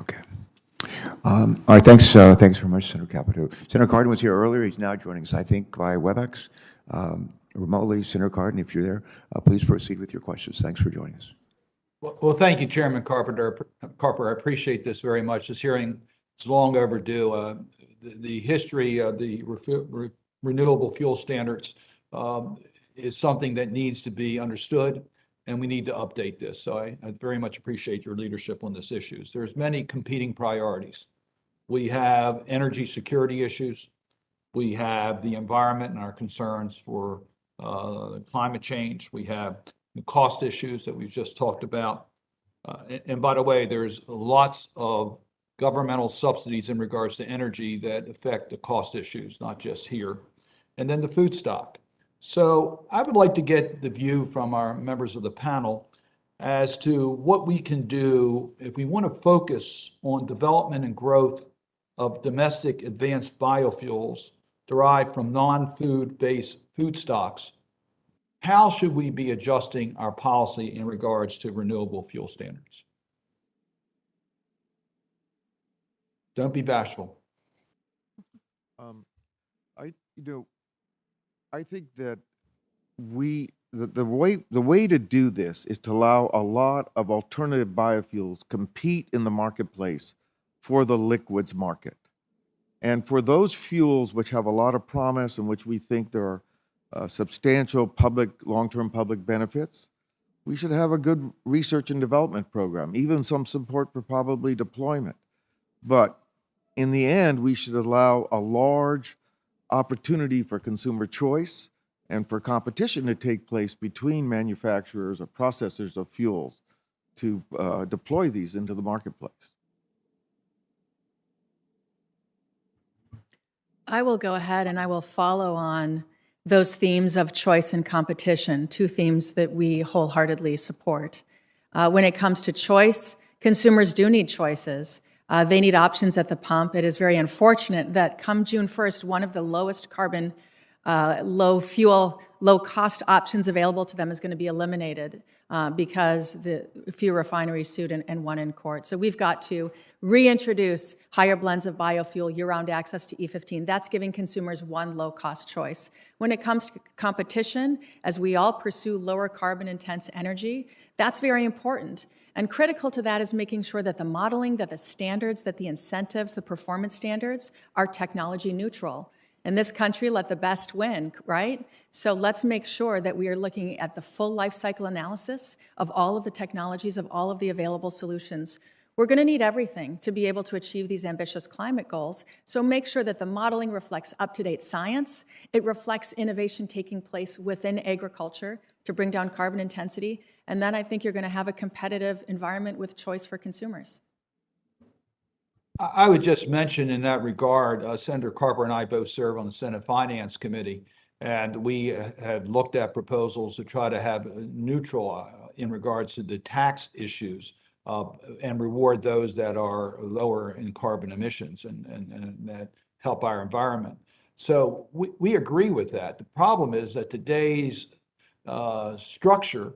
Okay. All right, thanks very much, Senator Capito. Senator Cardin was here earlier. He's now joining us, I think, by WebEx. Remotely, Senator Cardin, if you're there, please proceed with your questions. Thanks for joining us. Well, thank you, Chairman Carper. I appreciate this very much. This hearing It's long overdue. The history of the renewable fuel standards is something that needs to be understood, and we need to update this. So I very much appreciate your leadership on this issue. There's many competing priorities. We have energy security issues. We have the environment and our concerns for climate change. We have the cost issues that we've just talked about. And by the way, there's lots of governmental subsidies in regards to energy that affect the cost issues, not just here. And then the food stock. So I would like to get the view from our members of the panel as to what we can do if we want to focus on development and growth of domestic advanced biofuels derived from non-food-based food stocks. How should we be adjusting our policy in regards to renewable fuel standards? Don't be bashful. I think that the way to do this is to allow a lot of alternative biofuels compete in the marketplace for the liquids market. And for those fuels which have a lot of promise and which we think there are substantial long-term public benefits, we should have a good research and development program, even some support for probably deployment. But in the end, we should allow a large opportunity for consumer choice and for competition to take place between manufacturers or processors of fuels to deploy these into the marketplace. I will go ahead and I will follow on those themes of choice and competition, two themes that we wholeheartedly support. When it comes to choice, consumers do need choices. They need options at the pump. It is very unfortunate that come June 1st, one of the lowest carbon, low fuel, low cost options available to them is going to be eliminated because the few refineries sued and one in court. So we've got to reintroduce higher blends of biofuel, year-round access to E15. That's giving consumers one low-cost choice. When it comes to competition, as we all pursue lower carbon-intense energy, that's very important. And critical to that is making sure that the modeling, that the standards, that the incentives, the performance standards are technology neutral. In this country, let the best win, right? So let's make sure that we are looking at the full life cycle analysis of all of the technologies, of all of the available solutions. We're going to need everything to be able to achieve these ambitious climate goals. So make sure that the modeling reflects up-to-date science. It reflects innovation taking place within agriculture to bring down carbon intensity. And then I think you're going to have a competitive environment with choice for consumers. I would just mention in that regard, Senator Carper and I both serve on the Senate Finance Committee, and we had looked at proposals to try to have neutral in regards to the tax issues and reward those that are lower in carbon emissions and that help our environment. So we agree with that. The problem is that today's structure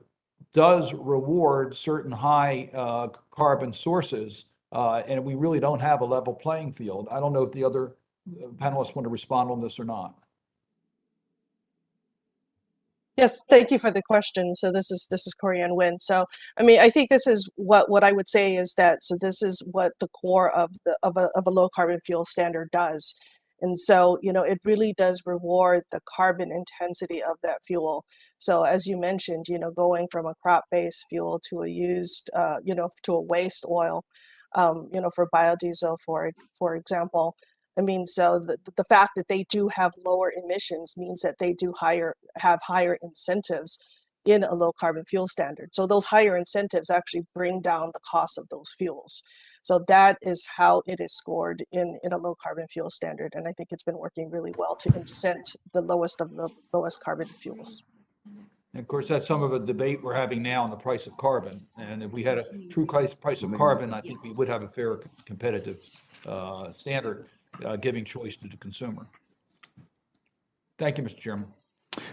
does reward certain high carbon sources, and we really don't have a level playing field. I don't know if the other panelists want to respond on this or not. Yes, thank you for the question. So this is Corianne Wynn. So I mean, I think this is what I would say is that this is what the core of a low carbon fuel standard does. And so, it really does reward the carbon intensity of that fuel. So as you mentioned, going from a crop-based fuel to a used, to a waste oil, for biodiesel, for example. I mean, so the fact that they do have lower emissions means that they do have higher incentives in a low carbon fuel standard. So those higher incentives actually bring down the cost of those fuels. So that is how it is scored in a low carbon fuel standard. And I think it's been working really well to incent the lowest of the lowest carbon fuels. And of course, that's some of the debate we're having now on the price of carbon. And if we had a true price of carbon, I think we would have a fair competitive standard giving choice to the consumer. Thank you, Mr. Chairman.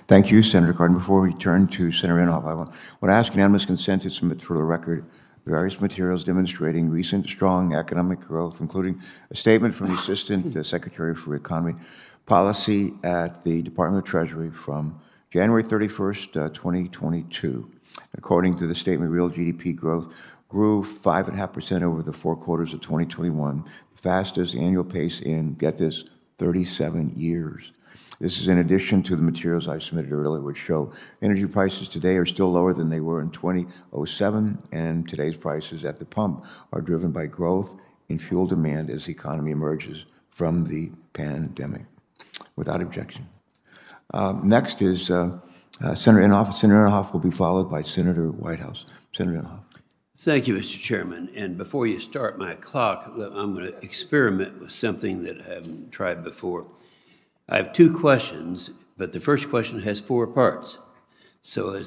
Thank you, Senator Cardin. Before we turn to Senator Inhofe, I want to ask unanimous consent to submit for the record various materials demonstrating recent strong economic growth, including a statement from the Assistant Secretary for Economy Policy at the Department of Treasury from January 31st, 2022. According to the statement, real GDP growth grew 5.5% over the 4 quarters of 2021. fastest annual pace in, get this, 37 years. This is in addition to the materials I submitted earlier, which show energy prices today are still lower than they were in 2007, and today's prices at the pump are driven by growth in fuel demand as the economy emerges from the pandemic. Without objection. Next is Senator Inhofe. Senator Inhofe will be followed by Senator Whitehouse. Senator Inhofe. Thank you, Mr. Chairman. And before you start my clock, I'm going to experiment with something that I haven't tried before. I have two questions, but the first question has four parts. So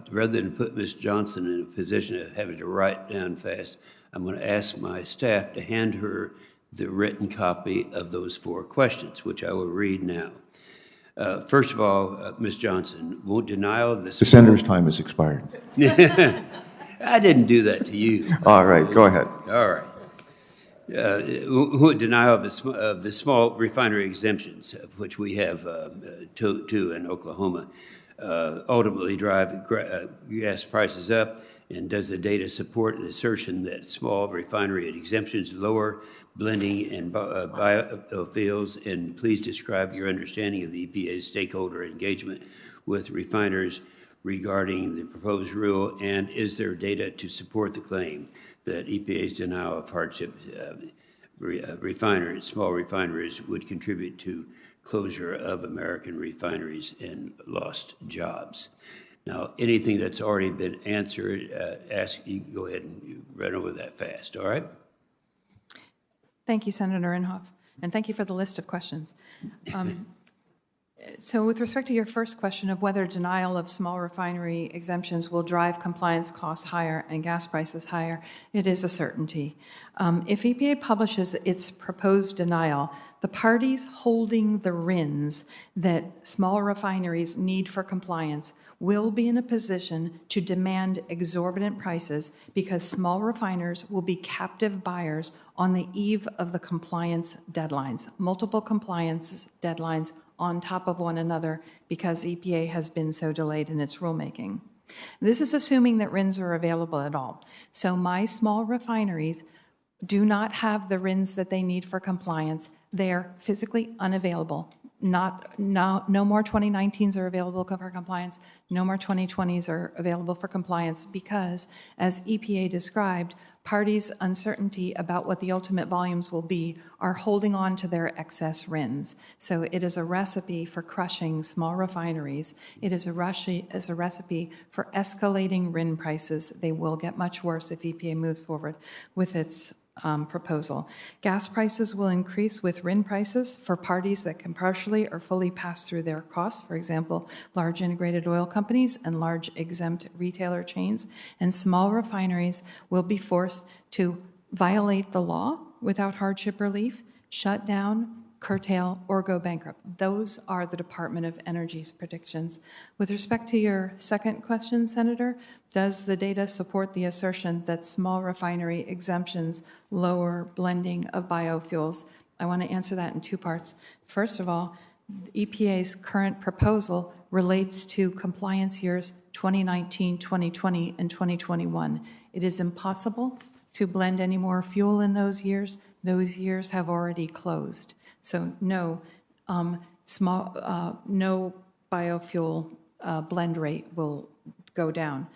rather than put Ms. Johnson in a position of having to write down fast, I'm going to ask my staff to hand her the written copy of those four questions, which I will read now. First of all, Ms. Johnson, won't denial of this... The senator's time has expired. I didn't do that to you. All right, go ahead. All right. Denial of the small refinery exemptions, of which we have two in Oklahoma, ultimately drive gas prices up? And does the data support an assertion that small refinery exemptions lower blending and biofuels? And please describe your understanding of the EPA's stakeholder engagement with refiners regarding the proposed rule, and is there data to support the claim that EPA's denial of hardship small refineries would contribute to closure of American refineries and lost jobs? Now, anything that's already been answered, you can go ahead and run over that fast, all right? Thank you, Senator Inhofe, and thank you for the list of questions. So with respect to your first question of whether denial of small refinery exemptions will drive compliance costs higher and gas prices higher, it is a certainty. If EPA publishes its proposed denial, the parties holding the RINs that small refineries need for compliance will be in a position to demand exorbitant prices because small refiners will be captive buyers on the eve of the compliance deadlines, multiple compliance deadlines on top of one another because EPA has been so delayed in its rulemaking. This is assuming that RINs are available at all. So my small refineries do not have the RINs that they need for compliance. They are physically unavailable. No more 2019s are available for compliance. No more 2020s are available for compliance because, as EPA described, parties' uncertainty about what the ultimate volumes will be are holding on to their excess RINs. So it is a recipe for crushing small refineries. It is a recipe for escalating RIN prices. They will get much worse if EPA moves forward with its proposal. Gas prices will increase with RIN prices for parties that can partially or fully pass through their costs, for example, large integrated oil companies and large exempt retailer chains, and small refineries will be forced to violate the law without hardship relief, shut down, curtail, or go bankrupt. Those are the Department of Energy's predictions. With respect to your second question, Senator, does the data support the assertion that small refinery exemptions lower blending of biofuels? I want to answer that in two parts. First of all, EPA's current proposal relates to compliance years 2019, 2020, and 2021. It is impossible to blend any more fuel in those years. Those years have already closed. So no, no biofuel blend rate will go down.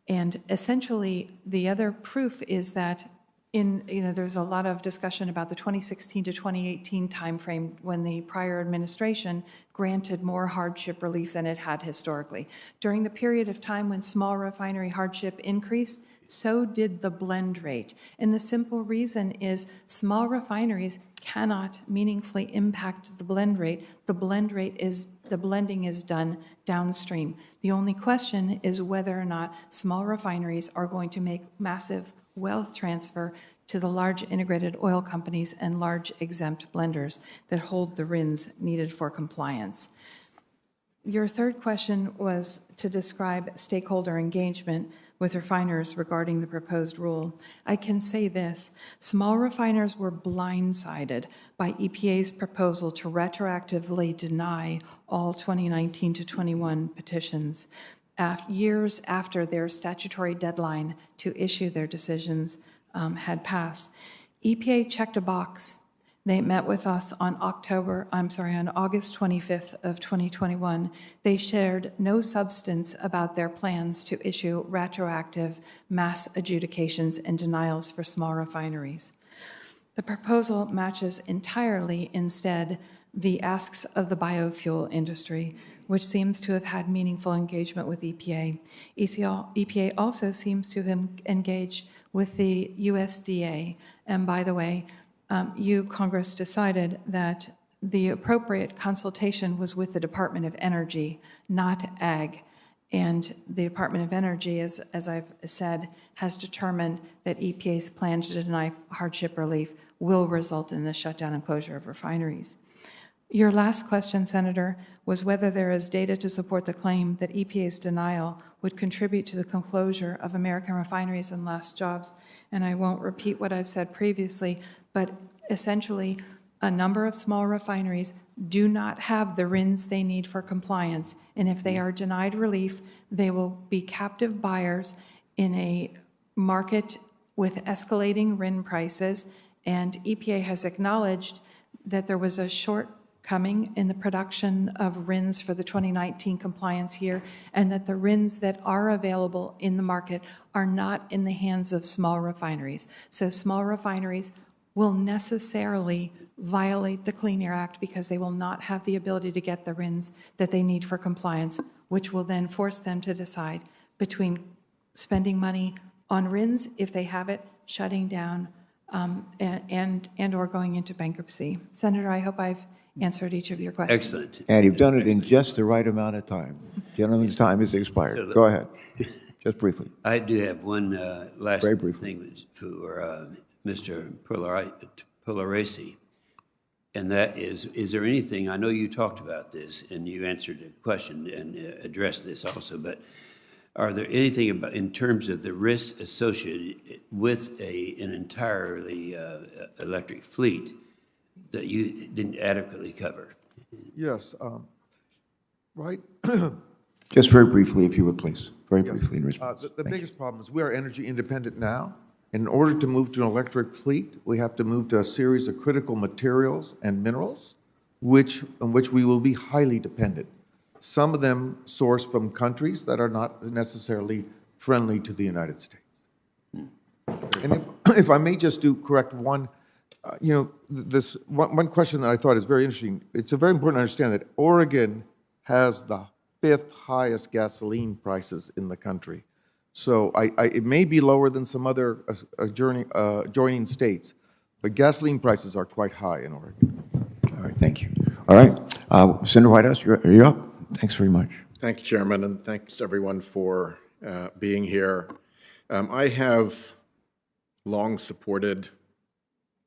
And essentially, the other proof is that there's a lot of discussion about the 2016 to 2018 timeframe when the prior administration granted more hardship relief than it had historically. During the period of time when small refinery hardship increased, so did the blend rate. And the simple reason is small refineries cannot meaningfully impact the blend rate. The blending is done downstream. The only question is whether or not small refineries are going to make massive wealth transfer to the large integrated oil companies and large exempt blenders that hold the RINs needed for compliance. Your third question was to describe stakeholder engagement with refiners regarding the proposed rule. I can say this: small refiners were blindsided by EPA's proposal to retroactively deny all 2019 to 21 petitions years after their statutory deadline to issue their decisions had passed. EPA checked a box. They met with us on on August 25th of 2021. They shared no substance about their plans to issue retroactive mass adjudications and denials for small refineries. The proposal matches entirely, instead, the asks of the biofuel industry, which seems to have had meaningful engagement with EPA. EPA also seems to have engaged with the USDA. And by the way, Congress decided that the appropriate consultation was with the Department of Energy, not Ag. And the Department of Energy, as I've said, has determined that EPA's plan to deny hardship relief will result in the shutdown and closure of refineries. Your last question, Senator, was whether there is data to support the claim that EPA's denial would contribute to the closure of American refineries and lost jobs. And I won't repeat what I've said previously, but essentially, a number of small refineries do not have the RINs they need for compliance. And if they are denied relief, they will be captive buyers in a market with escalating RIN prices. And EPA has acknowledged that there was a shortcoming in the production of RINs for the 2019 compliance year, and that the RINs that are available in the market are not in the hands of small refineries. So small refineries will necessarily violate the Clean Air Act because they will not have the ability to get the RINs that they need for compliance, which will then force them to decide between spending money on RINs, if they have it, shutting down, and or going into bankruptcy. Senator, I hope I've answered each of your questions. Excellent. And you've done it in just the right amount of time. Gentleman's time is expired. Go ahead, just briefly. I do have one last Very briefly. thing for Mr. Polaresi, and that is there anything, I know you talked about this and you answered the question and addressed this also, but are there anything about, in terms of the risks associated with an entirely electric fleet that you didn't adequately cover? Yes, right. Just very briefly, if you would, please. Very briefly in response. The biggest problem is we are energy independent now. In order to move to an electric fleet, we have to move to a series of critical materials and minerals, on which we will be highly dependent. Some of them sourced from countries that are not necessarily friendly to the United States. And if I may just correct one, this one question that I thought is very interesting. It's very important to understand that Oregon has the 5th highest gasoline prices in the country. So it may be lower than some other adjoining states, but gasoline prices are quite high in Oregon. All right, thank you. All right, Senator Whitehouse, you're up. Thanks very much. Thanks, Chairman, and thanks everyone for being here. I have long supported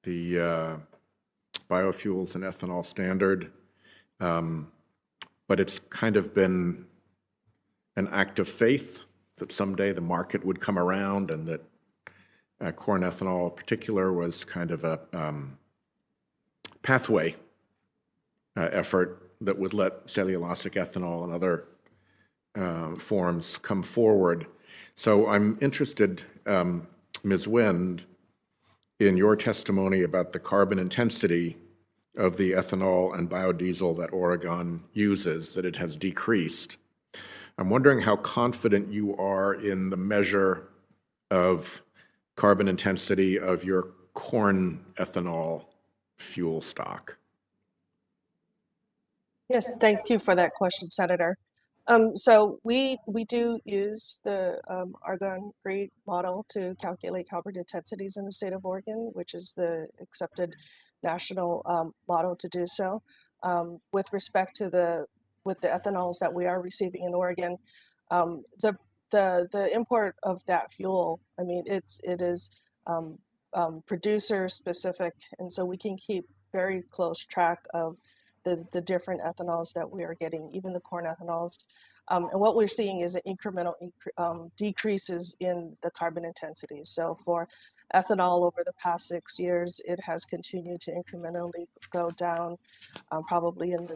the biofuels and ethanol standard, but it's kind of been an act of faith that someday the market would come around and that corn ethanol in particular was kind of a pathway effort that would let cellulosic ethanol and other forms come forward. So I'm interested, Ms. Wind, in your testimony about the carbon intensity of the ethanol and biodiesel that Oregon uses, that it has decreased. I'm wondering how confident you are in the measure of carbon intensity of your corn ethanol fuel stock. Yes, thank you for that question, Senator. So we do use the Argonne GREET model to calculate carbon intensities in the state of Oregon, which is the accepted national model to do so. With respect to the ethanols that we are receiving in Oregon, the import of that fuel, I mean, it is producer specific, and so we can keep very close track of the different ethanols that we are getting, even the corn ethanols. And what we're seeing is an incremental decreases in the carbon intensity. So for ethanol over the past 6 years, it has continued to incrementally go down, probably in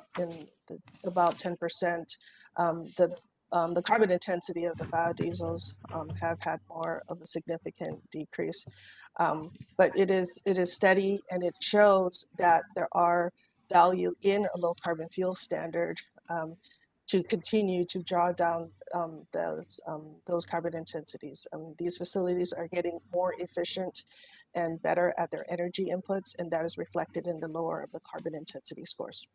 about 10%. The the carbon intensity of the biodiesels have had more of a significant decrease. But it is steady, and it shows that there are value in a low carbon fuel standard to continue to draw down those carbon intensities. These facilities are getting more efficient and better at their energy inputs, and that is reflected in the lower of the carbon intensity scores.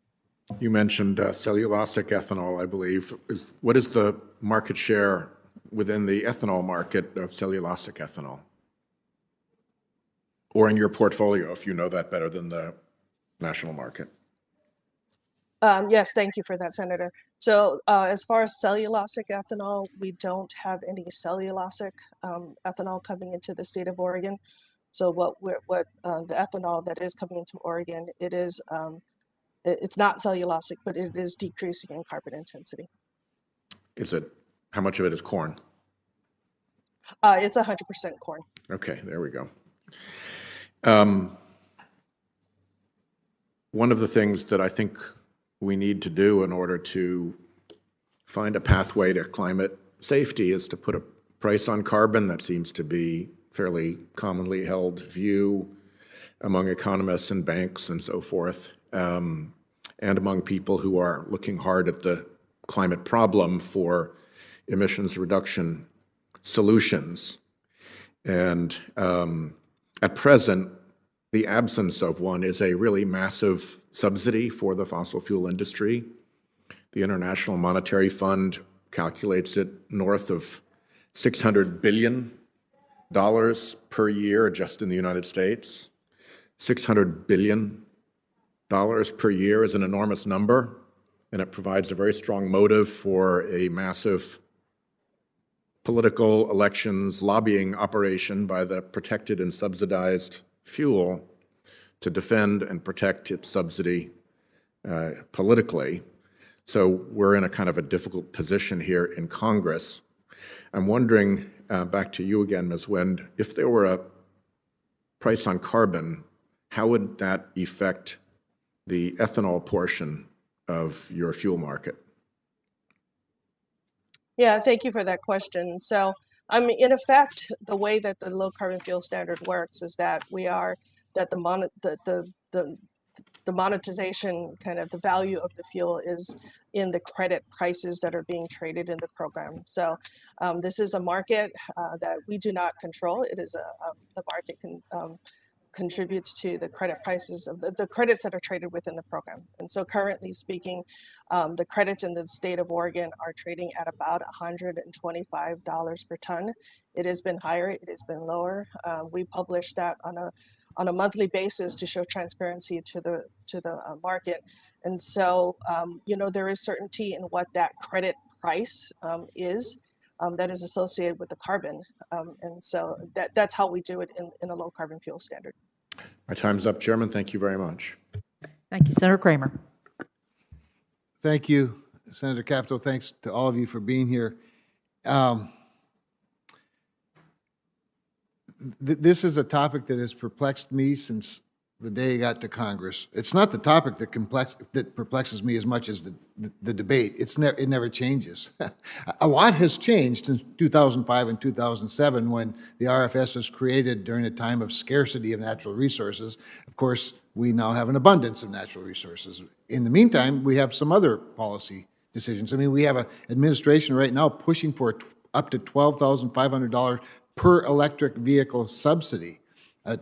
You mentioned cellulosic ethanol, I believe. What is the market share within the ethanol market of cellulosic ethanol? Or in your portfolio, if you know that better than the national market? Yes, thank you for that, Senator. So as far as cellulosic ethanol, we don't have any cellulosic ethanol coming into the state of Oregon. So the ethanol that is coming into Oregon, it's not cellulosic, but it is decreasing in carbon intensity. How much of it is corn? It's 100% corn. Okay, there we go. One of the things that I think we need to do in order to find a pathway to climate safety is to put a price on carbon. That seems to be fairly commonly held view among economists and banks and so forth, and among people who are looking hard at the climate problem for emissions reduction solutions. And at present, the absence of one is a really massive subsidy for the fossil fuel industry. The International Monetary Fund calculates it north of $600 billion per year just in the United States. $600 billion per year is an enormous number, and it provides a very strong motive for a massive political elections lobbying operation by the protected and subsidized fuel to defend and protect its subsidy politically. So we're in a kind of a difficult position here in Congress. I'm wondering, back to you again, Ms. Wind, if there were a price on carbon, how would that affect the ethanol portion of your fuel market? Yeah, thank you for that question. So, in effect, the way that the low carbon fuel standard works is that the monetization, kind of the value of the fuel, is in the credit prices that are being traded in the program. So, this is a market that we do not control. It is the market contributes to the credit prices of the credits that are traded within the program. And so currently speaking, the credits in the state of Oregon are trading at about $125 per ton. It has been higher, it has been lower. We publish that on a monthly basis to show transparency to the market. And so, there is certainty in what that credit price is. That is associated with the carbon. And so that's how we do it in a low carbon fuel standard. My time's up, Chairman. Thank you very much. Thank you. Senator Kramer. Thank you, Senator Capito. Thanks to all of you for being here. This is a topic that has perplexed me since the day I got to Congress. It's not the topic that perplexes me as much as the debate. It never changes. A lot has changed in 2005 and 2007 when the RFS was created during a time of scarcity of natural resources. Of course, we now have an abundance of natural resources. In the meantime, we have some other policy decisions. I mean, we have an administration right now pushing for up to $12,500 per electric vehicle subsidy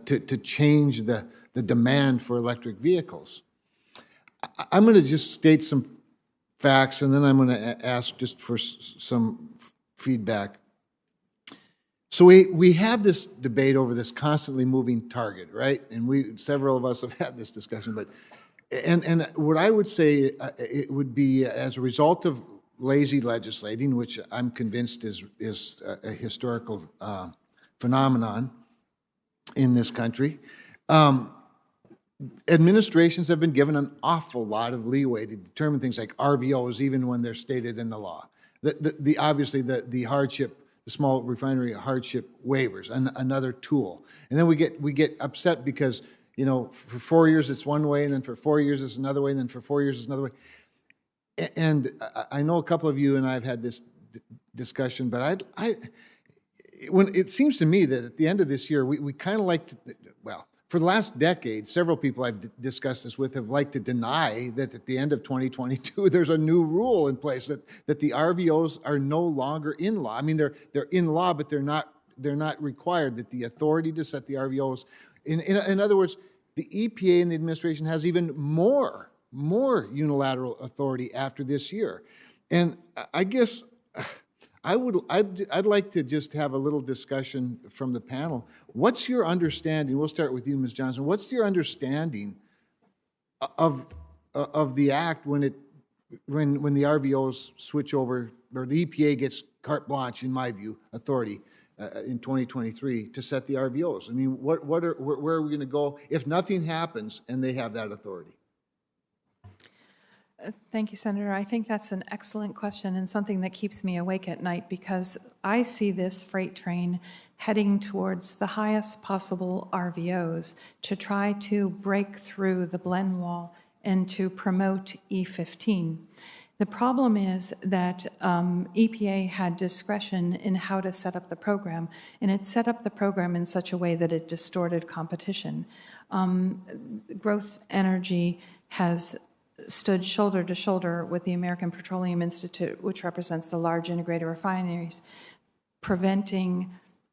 to change the demand for electric vehicles. I'm going to just state some facts, and then I'm going to ask just for some feedback. So we have this debate over this constantly moving target, right? And several of us have had this discussion, but and what I would say it would be as a result of lazy legislating, which I'm convinced is a historical phenomenon in this country. Administrations have been given an awful lot of leeway to determine things like RVOs, even when they're stated in the law. Obviously the hardship, the small refinery hardship waivers, another tool. And then we get upset because, for 4 years it's one way, and then for 4 years it's another way, and then for 4 years it's another way. And I know a couple of you and I have had this discussion, but when it seems to me that at the end of this year, we kind of like to, well, for the last decade, several people I've discussed this with have liked to deny that at the end of 2022, there's a new rule in place that the RVOs are no longer in law. I mean, they're in law, but they're not required, that the authority to set the RVOs, in other words, the EPA and the administration has even more unilateral authority after this year. And I guess I'd like to just have a little discussion from the panel. What's your understanding? We'll start with you, Ms. Johnson. What's your understanding of the act when the RVOs switch over, or the EPA gets carte blanche, in my view, authority in 2023 to set the RVOs? I mean, where are we going to go if nothing happens and they have that authority? Thank you, Senator. I think that's an excellent question and something that keeps me awake at night, because I see this freight train heading towards the highest possible RVOs to try to break through the blend wall and to promote E15. The problem is that EPA had discretion in how to set up the program, and it set up the program in such a way that it distorted competition. Growth Energy has stood shoulder to shoulder with the American Petroleum Institute, which represents the large integrated refineries, preventing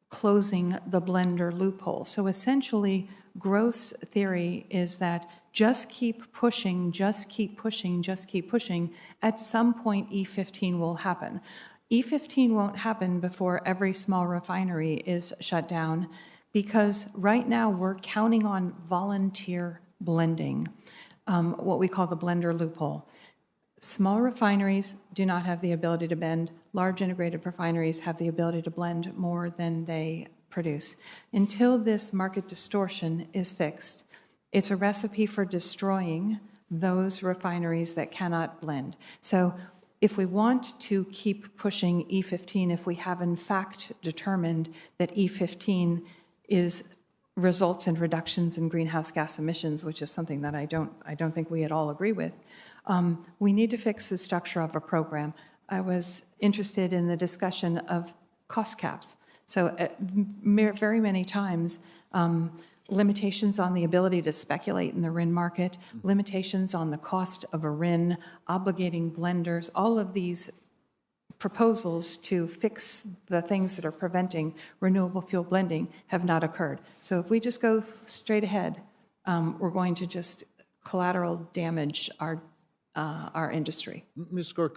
closing the blender loophole. So essentially, Growth's theory is that just keep pushing, just keep pushing, just keep pushing. At some point, E15 will happen. E15 won't happen before every small refinery is shut down, because right now we're counting on volunteer blending, what we call the blender loophole. Small refineries do not have the ability to blend. Large integrated refineries have the ability to blend more than they produce. Until this market distortion is fixed, it's a recipe for destroying those refineries that cannot blend. So if we want to keep pushing E15, if we have in fact determined that E15 results in reductions in greenhouse gas emissions, which is something that I don't think we at all agree with, we need to fix the structure of a program. I was interested in the discussion of cost caps. So very many times, limitations on the ability to speculate in the RIN market, limitations on the cost of a RIN, obligating blenders, all of these proposals to fix the things that are preventing renewable fuel blending have not occurred. So if we just go straight ahead, we're going to just collateral damage our industry. Ms. Score,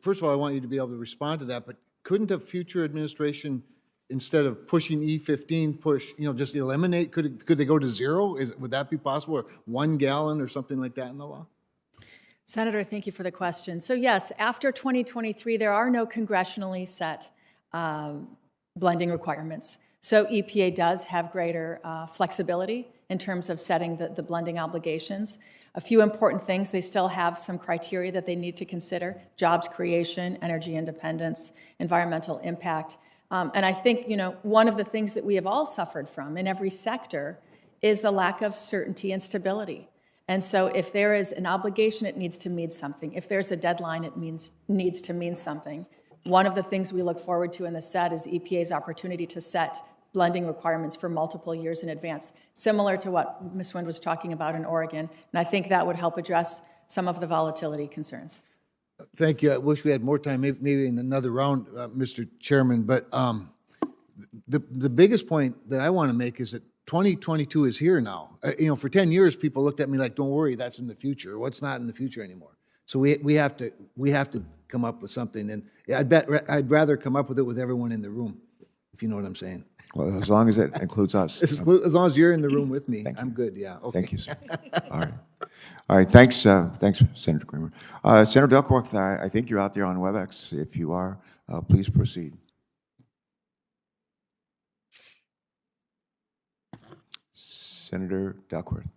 first of all, I want you to be able to respond to that, but couldn't a future administration, instead of pushing E15, just eliminate, could they go to zero? Would that be possible, or 1 gallon or something like that in the law? Senator, thank you for the question. So yes, after 2023, there are no congressionally set blending requirements. So EPA does have greater flexibility in terms of setting the blending obligations. A few important things: they still have some criteria that they need to consider: jobs creation, energy independence, environmental impact. And I think, one of the things that we have all suffered from in every sector is the lack of certainty and stability. And so if there is an obligation, it needs to mean something. If there's a deadline, it needs to mean something. One of the things we look forward to in the set is EPA's opportunity to set blending requirements for multiple years in advance, similar to what Ms. Wind was talking about in Oregon. And I think that would help address some of the volatility concerns. Thank you. I wish we had more time, maybe in another round, Mr. Chairman. But the biggest point that I want to make is that 2022 is here now. For 10 years, people looked at me like, "Don't worry, that's in the future." What's not in the future anymore? So we have to come up with something. And I'd rather come up with it with everyone in the room, if you know what I'm saying. Well, as long as it includes us. As long as you're in the room with me, I'm good. Yeah. Okay. Thank you, sir. All right. Thanks, Senator Kramer. Senator Duckworth, I think you're out there on WebEx. If you are, please proceed. Senator Duckworth.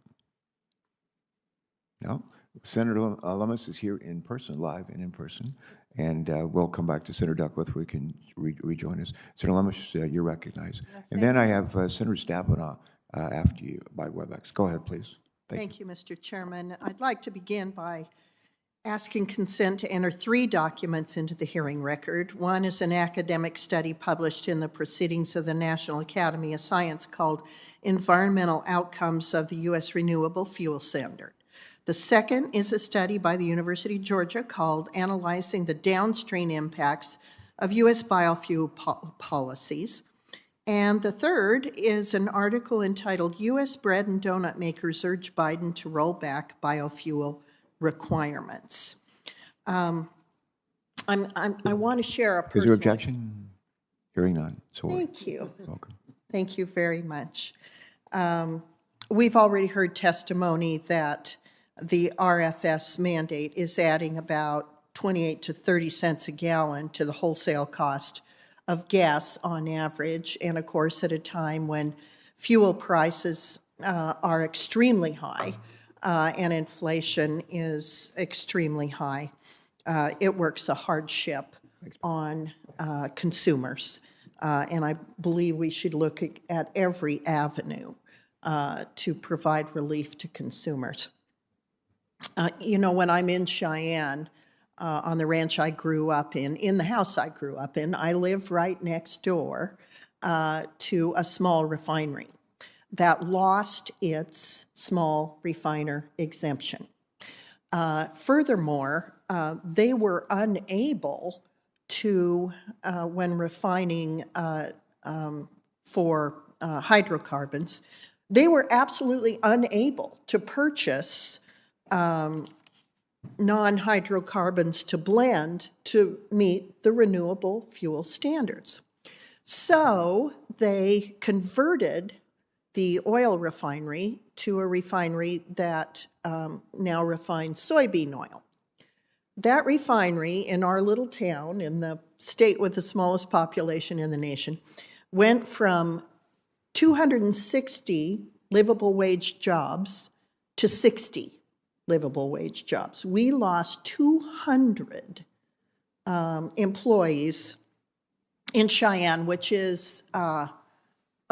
No, Senator Lummis is here in person, live and in person, and we'll come back to Senator Duckworth. We can rejoin us. Senator Lummis, you're recognized. And then I have Senator Stabenow after you by WebEx. Go ahead, please. Thank you, Mr. Chairman. I'd like to begin by asking consent to enter 3 documents into the hearing record. One is an academic study published in the Proceedings of the National Academy of Science called Environmental Outcomes of the U.S. Renewable Fuel Standard. The second is a study by the University of Georgia called Analyzing the Downstream Impacts of U.S. Biofuel Policies. And the third is an article entitled U.S. Bread and Donut Makers Urge Biden to Roll Back Biofuel Requirements. I want to share a personal... Is there objection? Hearing none. So Thank you. welcome. Thank you very much. We've already heard testimony that the RFS mandate is adding about 28 to 30 cents a gallon to the wholesale cost of gas on average, and of course at a time when fuel prices are extremely high and inflation is extremely high. It works a hardship on consumers, and I believe we should look at every avenue to provide relief to consumers. You know, when I'm in Cheyenne, on the ranch I grew up in the house I grew up in, I live right next door to a small refinery that lost its small refiner exemption. Furthermore, they were unable to, when refining for hydrocarbons, they were absolutely unable to purchase non-hydrocarbons to blend to meet the renewable fuel standards. So they converted the oil refinery to a refinery that now refines soybean oil. That refinery in our little town, in the state with the smallest population in the nation, went from 260 livable wage jobs to 60 livable wage jobs. We lost 200 employees in Cheyenne, which is a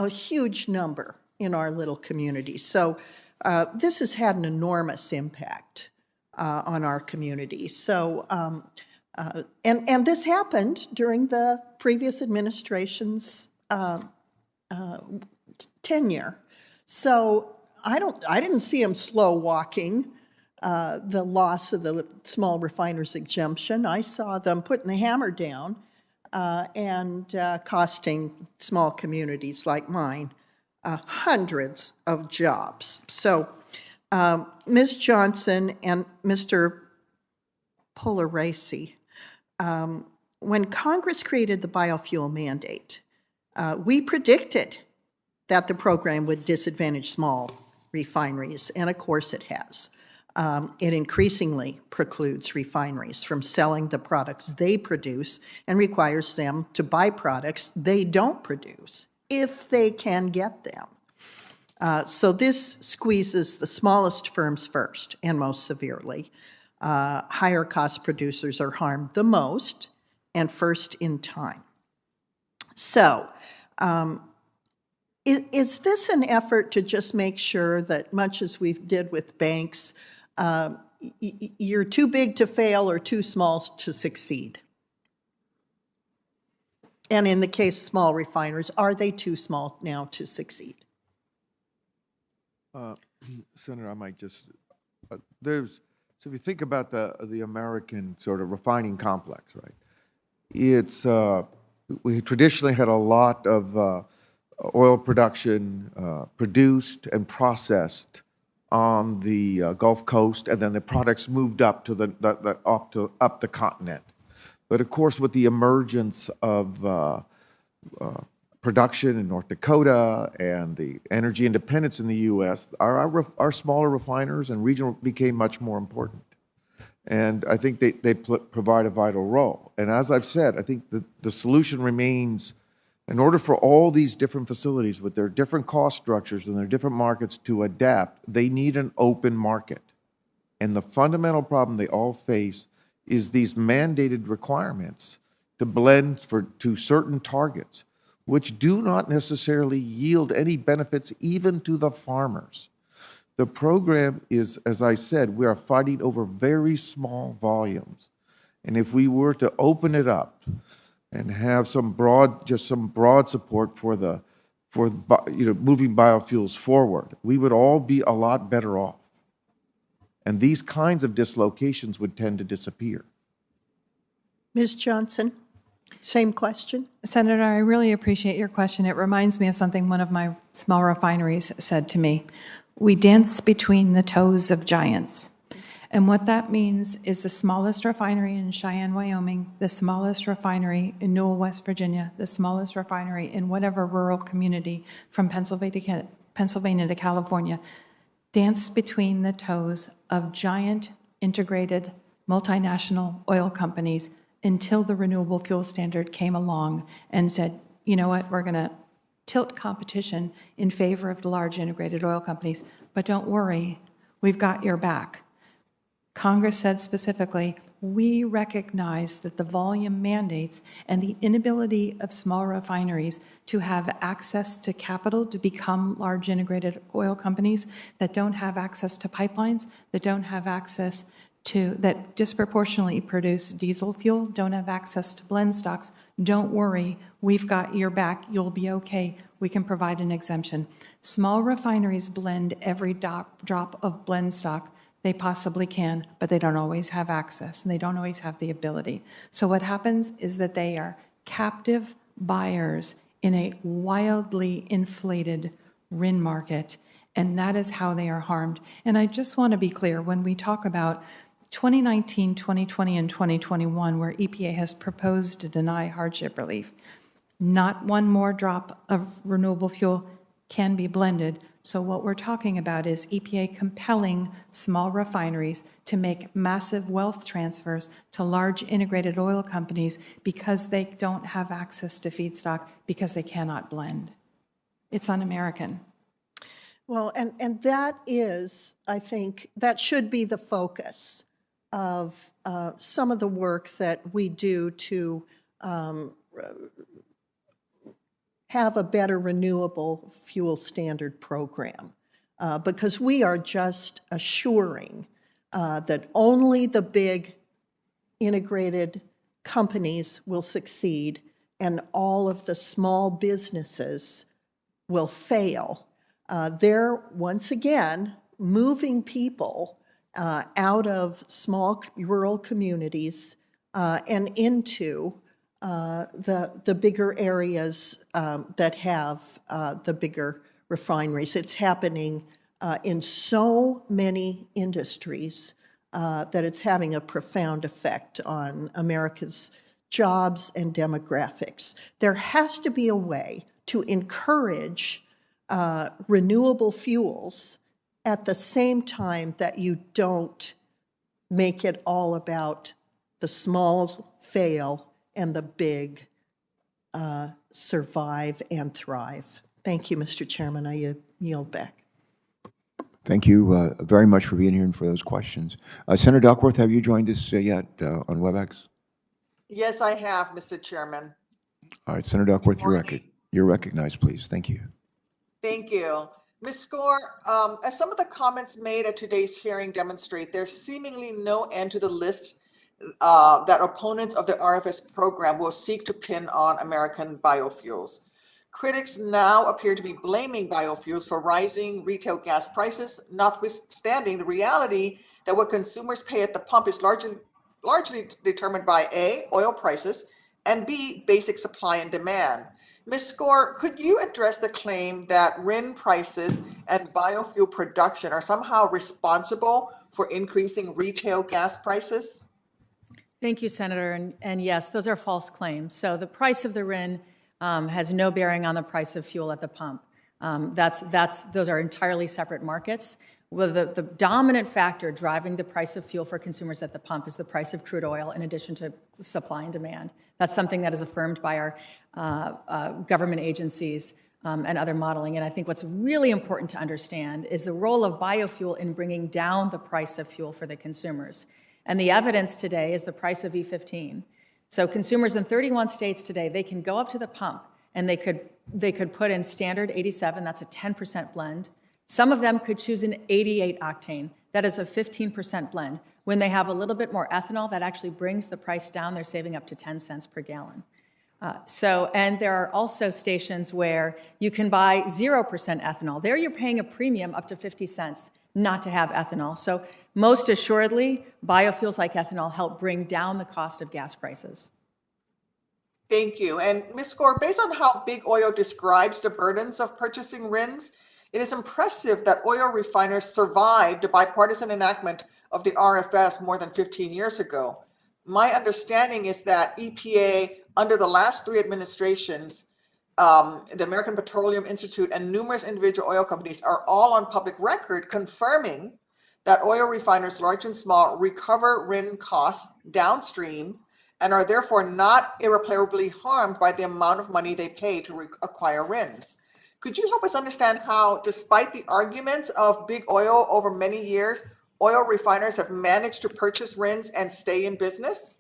huge number in our little community. So this has had an enormous impact on our community. So, and this happened during the previous administration's tenure. So I didn't see them slow walking the loss of the small refiners exemption. I saw them putting the hammer down and costing small communities like mine hundreds of jobs. So Ms. Johnson and Mr. Polaracci, when Congress created the biofuel mandate, we predicted that the program would disadvantage small refineries, and of course it has. It increasingly precludes refineries from selling the products they produce and requires them to buy products they don't produce if they can get them. So this squeezes the smallest firms first and most severely. Higher cost producers are harmed the most and first in time. So is this an effort to just make sure that, much as we did with banks, you're too big to fail or too small to succeed? And in the case of small refiners, are they too small now to succeed? Senator, I might just, so if you think about the American sort of refining complex, right? It's, we traditionally had a lot of oil production produced and processed on the Gulf Coast, and then the products moved up to up the continent. But of course, with the emergence of production in North Dakota and the energy independence in the U.S., our smaller refiners and regional became much more important. And I think they provide a vital role. And as I've said, I think the solution remains, in order for all these different facilities with their different cost structures and their different markets to adapt, they need an open market. And the fundamental problem they all face is these mandated requirements to blend to certain targets, which do not necessarily yield any benefits even to the farmers. The program is, as I said, we are fighting over very small volumes. And if we were to open it up and have some broad support for moving biofuels forward, we would all be a lot better off. And these kinds of dislocations would tend to disappear. Ms. Johnson, same question. Senator, I really appreciate your question. It reminds me of something one of my small refineries said to me. We dance between the toes of giants. And what that means is the smallest refinery in Cheyenne, Wyoming, the smallest refinery in Newell, West Virginia, the smallest refinery in whatever rural community from Pennsylvania to California, dance between the toes of giant integrated multinational oil companies until the Renewable Fuel Standard came along and said, you know what, we're going to tilt competition in favor of the large integrated oil companies, but don't worry, we've got your back. Congress said specifically, we recognize that the volume mandates and the inability of small refineries to have access to capital to become large integrated oil companies that don't have access to pipelines, that don't have access to, that disproportionately produce diesel fuel, don't have access to blend stocks. Don't worry, we've got your back, you'll be okay. We can provide an exemption. Small refineries blend every drop of blend stock they possibly can, but they don't always have access and they don't always have the ability. So what happens is that they are captive buyers in a wildly inflated RIN market, and that is how they are harmed. And I just want to be clear, when we talk about 2019, 2020, and 2021, where EPA has proposed to deny hardship relief, not one more drop of renewable fuel can be blended. So what we're talking about is EPA compelling small refineries to make massive wealth transfers to large integrated oil companies because they don't have access to feedstock, because they cannot blend. It's un-American. Well, and that is, I think, that should be the focus of some of the work that we do to have a better renewable fuel standard program, because we are just assuring that only the big integrated companies will succeed and all of the small businesses will fail. They're, once again, moving people out of small rural communities and into the bigger areas that have the bigger refineries. It's happening in so many industries that it's having a profound effect on America's jobs and demographics. There has to be a way to encourage renewable fuels at the same time that you don't make it all about the small fail and the big survive and thrive. Thank you, Mr. Chairman. I yield back. Thank you very much for being here and for those questions. Senator Duckworth, have you joined us yet on WebEx? Yes, I have, Mr. Chairman. All right, Senator Duckworth, you're recognized, please. Thank you. Thank you. Ms. Skor, as some of the comments made at today's hearing demonstrate, there's seemingly no end to the list that opponents of the RFS program will seek to pin on American biofuels. Critics now appear to be blaming biofuels for rising retail gas prices, notwithstanding the reality that what consumers pay at the pump is largely determined by A, oil prices, and B, basic supply and demand. Ms. Skor, could you address the claim that RIN prices and biofuel production are somehow responsible for increasing retail gas prices? Thank you, Senator. And yes, those are false claims. So the price of the RIN has no bearing on the price of fuel at the pump. Those are entirely separate markets. Well, the dominant factor driving the price of fuel for consumers at the pump is the price of crude oil, in addition to supply and demand. That's something that is affirmed by our government agencies and other modeling. And I think what's really important to understand is the role of biofuel in bringing down the price of fuel for the consumers. And the evidence today is the price of E15. So consumers in 31 states today, they can go up to the pump and they could put in standard 87, that's a 10% blend, Some of them could choose an 88 octane. That is a 15% blend. When they have a little bit more ethanol, that actually brings the price down. They're saving up to 10 cents per gallon. And there are also stations where you can buy 0% ethanol. There you're paying a premium up to 50 cents not to have ethanol. So most assuredly, biofuels like ethanol help bring down the cost of gas prices. Thank you. And Ms. Score, based on how Big Oil describes the burdens of purchasing RINs, it is impressive that oil refiners survived the bipartisan enactment of the RFS more than 15 years ago. My understanding is that EPA, under the last 3 administrations, the American Petroleum Institute and numerous individual oil companies are all on public record confirming that oil refiners, large and small, recover RIN costs downstream and are therefore not irreparably harmed by the amount of money they pay to acquire RINs. Could you help us understand how, despite the arguments of big oil over many years, oil refiners have managed to purchase RINs and stay in business?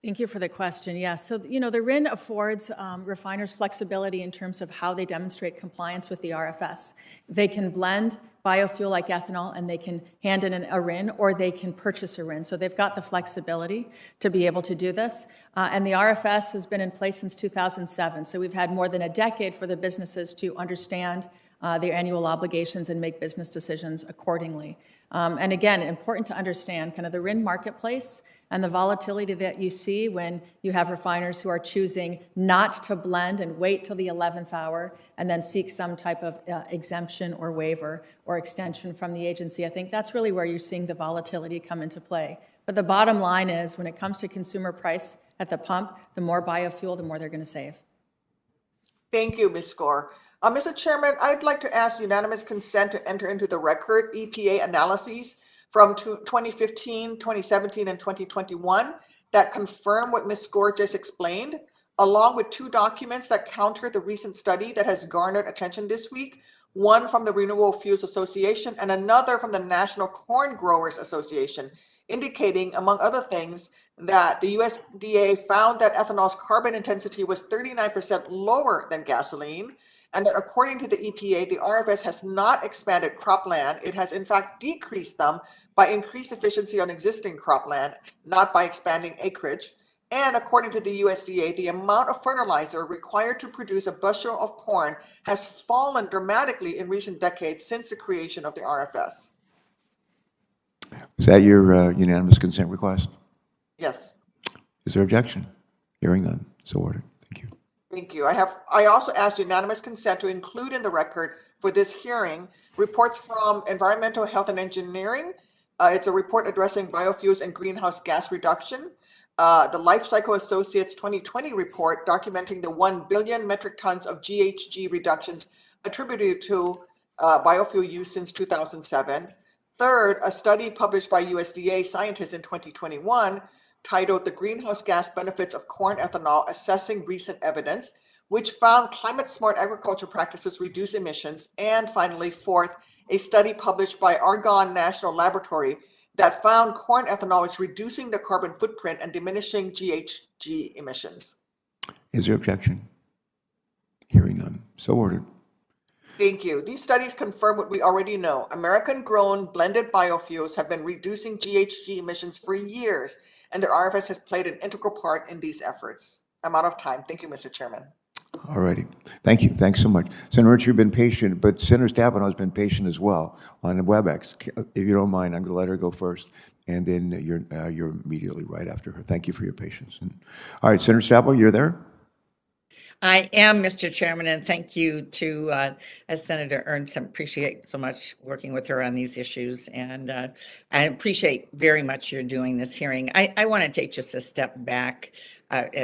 Thank you for the question. Yes. So, the RIN affords refiners flexibility in terms of how they demonstrate compliance with the RFS. They can blend biofuel like ethanol and they can hand in a RIN, or they can purchase a RIN. So they've got the flexibility to be able to do this. And the RFS has been in place since 2007. So we've had more than a decade for the businesses to understand their annual obligations and make business decisions accordingly. And again, important to understand kind of the RIN marketplace and the volatility that you see when you have refiners who are choosing not to blend and wait till the 11th hour and then seek some type of exemption or waiver or extension from the agency. I think that's really where you're seeing the volatility come into play. But the bottom line is, when it comes to consumer price at the pump, the more biofuel, the more they're going to save. Thank you, Ms. Score. Mr. Chairman, I'd like to ask unanimous consent to enter into the record EPA analyses from 2015, 2017, and 2021 that confirm what Ms. Score just explained, along with 2 documents that counter the recent study that has garnered attention this week, one from the Renewable Fuels Association and another from the National Corn Growers Association, indicating, among other things, that the USDA found that ethanol's carbon intensity was 39% lower than gasoline, and that according to the EPA, the RFS has not expanded cropland. It has in fact decreased them by increased efficiency on existing cropland, not by expanding acreage. And according to the USDA, the amount of fertilizer required to produce a bushel of corn has fallen dramatically in recent decades since the creation of the RFS. Is that your unanimous consent request? Yes. Is there objection? Hearing none, so ordered. Thank you. Thank you. I also asked unanimous consent to include in the record for this hearing reports from Environmental Health and Engineering. It's a report addressing biofuels and greenhouse gas reduction. The Life Cycle Associates 2020 report documenting the 1 billion metric tons of GHG reductions attributed to biofuel use since 2007. Third, a study published by USDA scientists in 2021 titled The Greenhouse Gas Benefits of Corn Ethanol, Assessing Recent Evidence, which found climate-smart agriculture practices reduce emissions. And finally, fourth, a study published by Argonne National Laboratory that found corn ethanol is reducing the carbon footprint and diminishing GHG emissions. Is there objection? Hearing none, so ordered. Thank you. These studies confirm what we already know. American-grown blended biofuels have been reducing GHG emissions for years, and the RFS has played an integral part in these efforts. I'm out of time. Thank you, Mr. Chairman. All righty. Thank you. Thanks so much. Senator Richard, you've been patient, but Senator Stabenow has been patient as well on the WebEx. If you don't mind, I'm going to let her go first, and then you're immediately right after her. Thank you for your patience. All right, Senator Stabenow, you're there? I am, Mr. Chairman, and thank you to Senator Ernst. I appreciate so much working with her on these issues, and I appreciate very much you're doing this hearing. I want to take just a step back,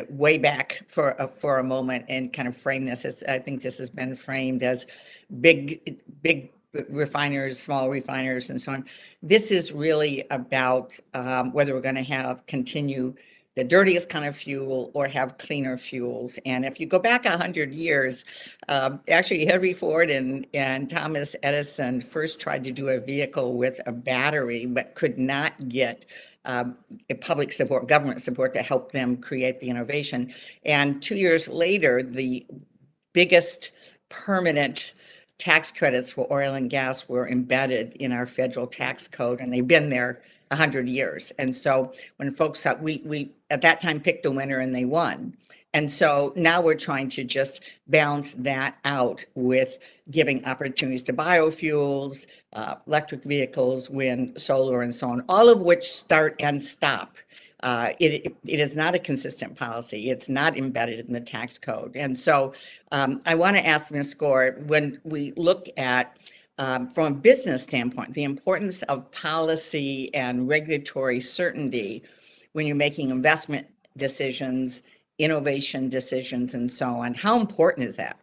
way back for a moment, and kind of frame this as, I think this has been framed as big refiners, small refiners, and so on. This is really about whether we're going to continue the dirtiest kind of fuel or have cleaner fuels. And if you go back 100 years, actually Henry Ford and Thomas Edison first tried to do a vehicle with a battery, but could not get public support, government support to help them create the innovation. And 2 years later, the biggest permanent tax credits for oil and gas were embedded in our federal tax code, and they've been there 100 years. And so when folks, we at that time picked a winner and they won. And so now we're trying to just balance that out with giving opportunities to biofuels, electric vehicles, wind, solar, and so on, all of which start and stop. It is not a consistent policy. It's not embedded in the tax code. And so I want to ask Ms. Score, when we look at, from a business standpoint, the importance of policy and regulatory certainty when you're making investment decisions, innovation decisions, and so on, how important is that?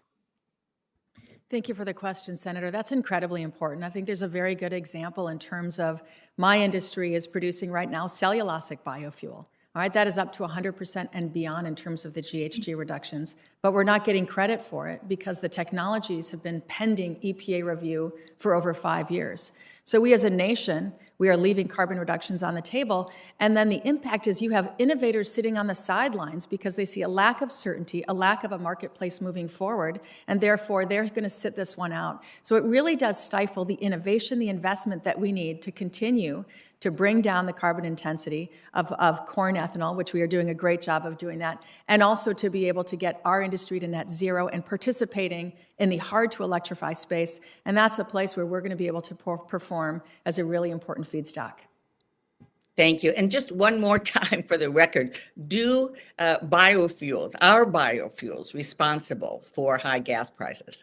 Thank you for the question, Senator. That's incredibly important. I think there's a very good example in terms of my industry is producing right now cellulosic biofuel. All right, that is up to 100% and beyond in terms of the GHG reductions, but we're not getting credit for it because the technologies have been pending EPA review for over 5 years. So we as a nation, we are leaving carbon reductions on the table, and then the impact is you have innovators sitting on the sidelines because they see a lack of certainty, a lack of a marketplace moving forward, and therefore they're going to sit this one out. So it really does stifle the innovation, the investment that we need to continue to bring down the carbon intensity of corn ethanol, which we are doing a great job of doing that, and also to be able to get our industry to net zero and participating in the hard-to-electrify space. And that's a place where we're going to be able to perform as a really important feedstock. Thank you. And just one more time for the record, do biofuels, are biofuels responsible for high gas prices?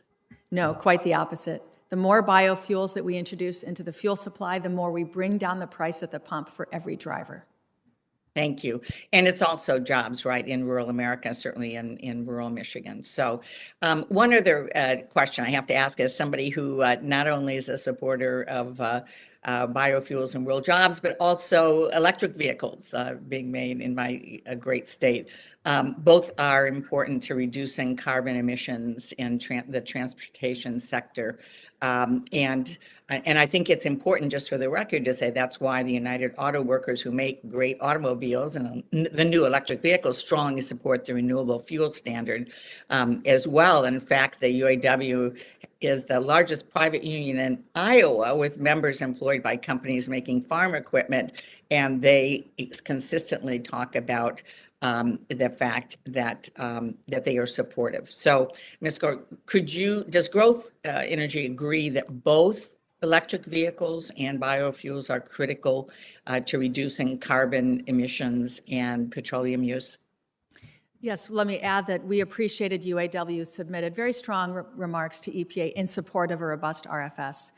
No, quite the opposite. The more biofuels that we introduce into the fuel supply, the more we bring down the price at the pump for every driver. Thank you. And it's also jobs, right, in rural America, certainly in rural Michigan. So one other question I have to ask as somebody who not only is a supporter of biofuels and rural jobs, but also electric vehicles being made in my great state. Both are important to reducing carbon emissions in the transportation sector. And I think it's important, just for the record, to say that's why the United Auto Workers, who make great automobiles and the new electric vehicles, strongly support the Renewable Fuel Standard as well. In fact, the UAW is the largest private union in Iowa, with members employed by companies making farm equipment, and they consistently talk about the fact that that they are supportive. So, Ms. Gore, does Growth Energy agree that both electric vehicles and biofuels are critical to reducing carbon emissions and petroleum use? Yes, let me add that we appreciated UAW submitted very strong remarks to EPA in support of a robust RFS.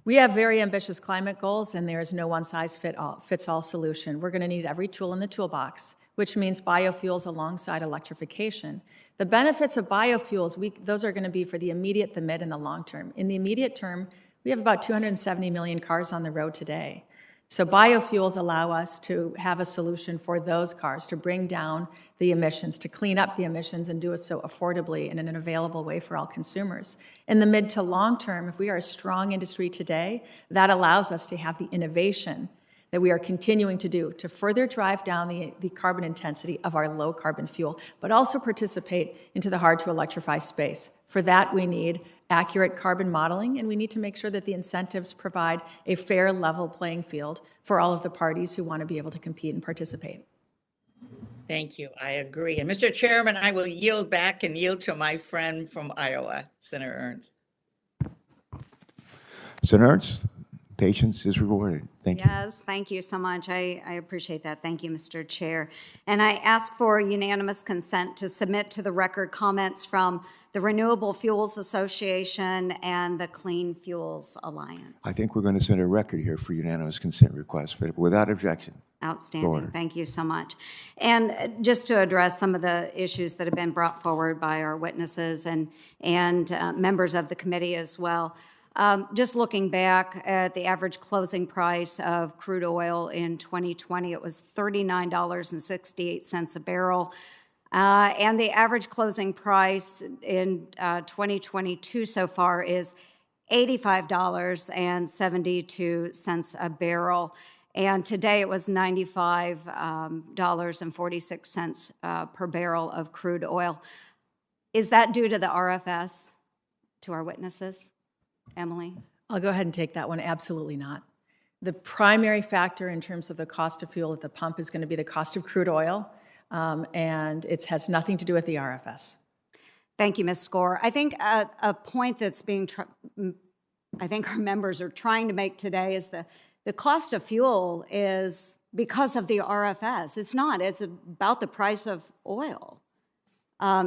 We have very ambitious climate goals, and there is no one-size-fits-all solution. We're going to need every tool in the toolbox, which means biofuels alongside electrification. The benefits of biofuels, those are going to be for the immediate, the mid, and the long term. In the immediate term, we have about 270 million cars on the road today. So biofuels allow us to have a solution for those cars, to bring down the emissions, to clean up the emissions, and do it so affordably and in an available way for all consumers. In the mid to long term, if we are a strong industry today, that allows us to have the innovation that we are continuing to do to further drive down the carbon intensity of our low carbon fuel, but also participate into the hard to electrify space. For that, we need accurate carbon modeling, and we need to make sure that the incentives provide a fair, level playing field for all of the parties who want to be able to compete and participate. Thank you. I agree. And Mr. Chairman, I will yield back and yield to my friend from Iowa, Senator Ernst. Senator Ernst, patience is rewarded. Thank you. Yes, thank you so much. I appreciate that. Thank you, Mr. Chair. And I ask for unanimous consent to submit to the record comments from the Renewable Fuels Association and the Clean Fuels Alliance. I think we're going to send a record here for unanimous consent request, but without objection. Outstanding. Thank you so much. And just to address some of the issues that have been brought forward by our witnesses and members of the committee as well. Just looking back at the average closing price of crude oil in 2020, it was $39.68 a barrel. And the average closing price in 2022 so far is $85.72 a barrel. And today it was $95.46 per barrel of crude oil. Is that due to the RFS, to our witnesses? Emily? I'll go ahead and take that one. Absolutely not. The primary factor in terms of the cost of fuel at the pump is going to be the cost of crude oil, and it has nothing to do with the RFS. Thank you, Ms. Score. I think a point that's I think our members are trying to make today is the cost of fuel is because of the RFS. It's not. It's about the price of oil.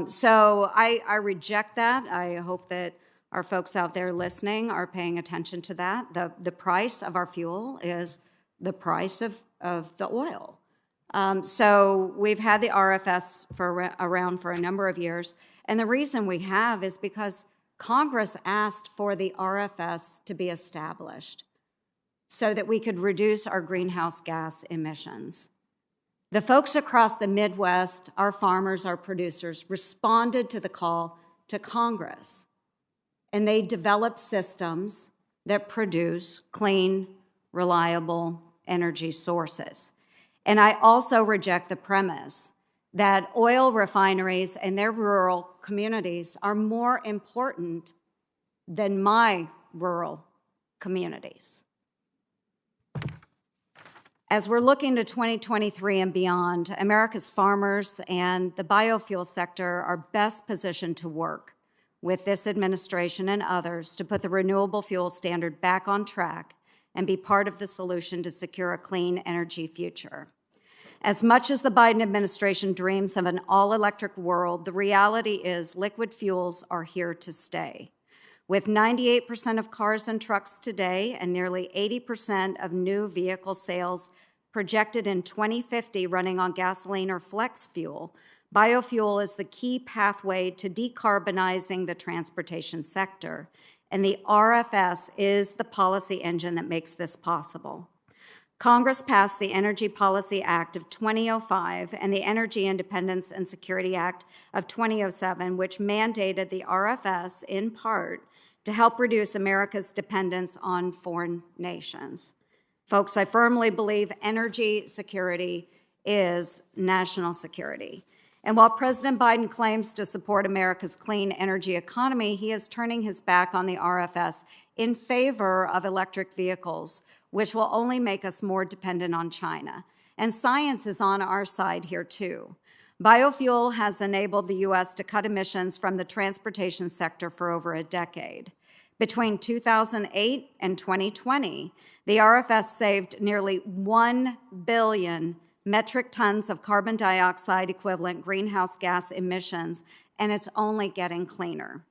So I reject that. I hope that our folks out there listening are paying attention to that. The price of our fuel is the price of the oil. So we've had the RFS around for a number of years. And the reason we have is because Congress asked for the RFS to be established so that we could reduce our greenhouse gas emissions. The folks across the Midwest, our farmers, our producers, responded to the call to Congress, and they developed systems that produce clean, reliable energy sources. And I also reject the premise that oil refineries and their rural communities are more important than my rural communities. As we're looking to 2023 and beyond, America's farmers and the biofuel sector are best positioned to work with this administration and others to put the Renewable Fuel Standard back on track and be part of the solution to secure a clean energy future. As much as the Biden administration dreams of an all-electric world, the reality is liquid fuels are here to stay. With 98% of cars and trucks today and nearly 80% of new vehicle sales projected in 2050 running on gasoline or flex fuel, biofuel is the key pathway to decarbonizing the transportation sector, and the RFS is the policy engine that makes this possible. Congress passed the Energy Policy Act of 2005 and the Energy Independence and Security Act of 2007, which mandated the RFS in part to help reduce America's dependence on foreign nations. Folks, I firmly believe energy security is national security. And while President Biden claims to support America's clean energy economy, he is turning his back on the RFS in favor of electric vehicles, which will only make us more dependent on China. And science is on our side here too. Biofuel has enabled the U.S. to cut emissions from the transportation sector for over a decade. Between 2008 and 2020, the RFS saved nearly 1 billion metric tons of carbon dioxide equivalent greenhouse gas emissions, and it's only getting cleaner.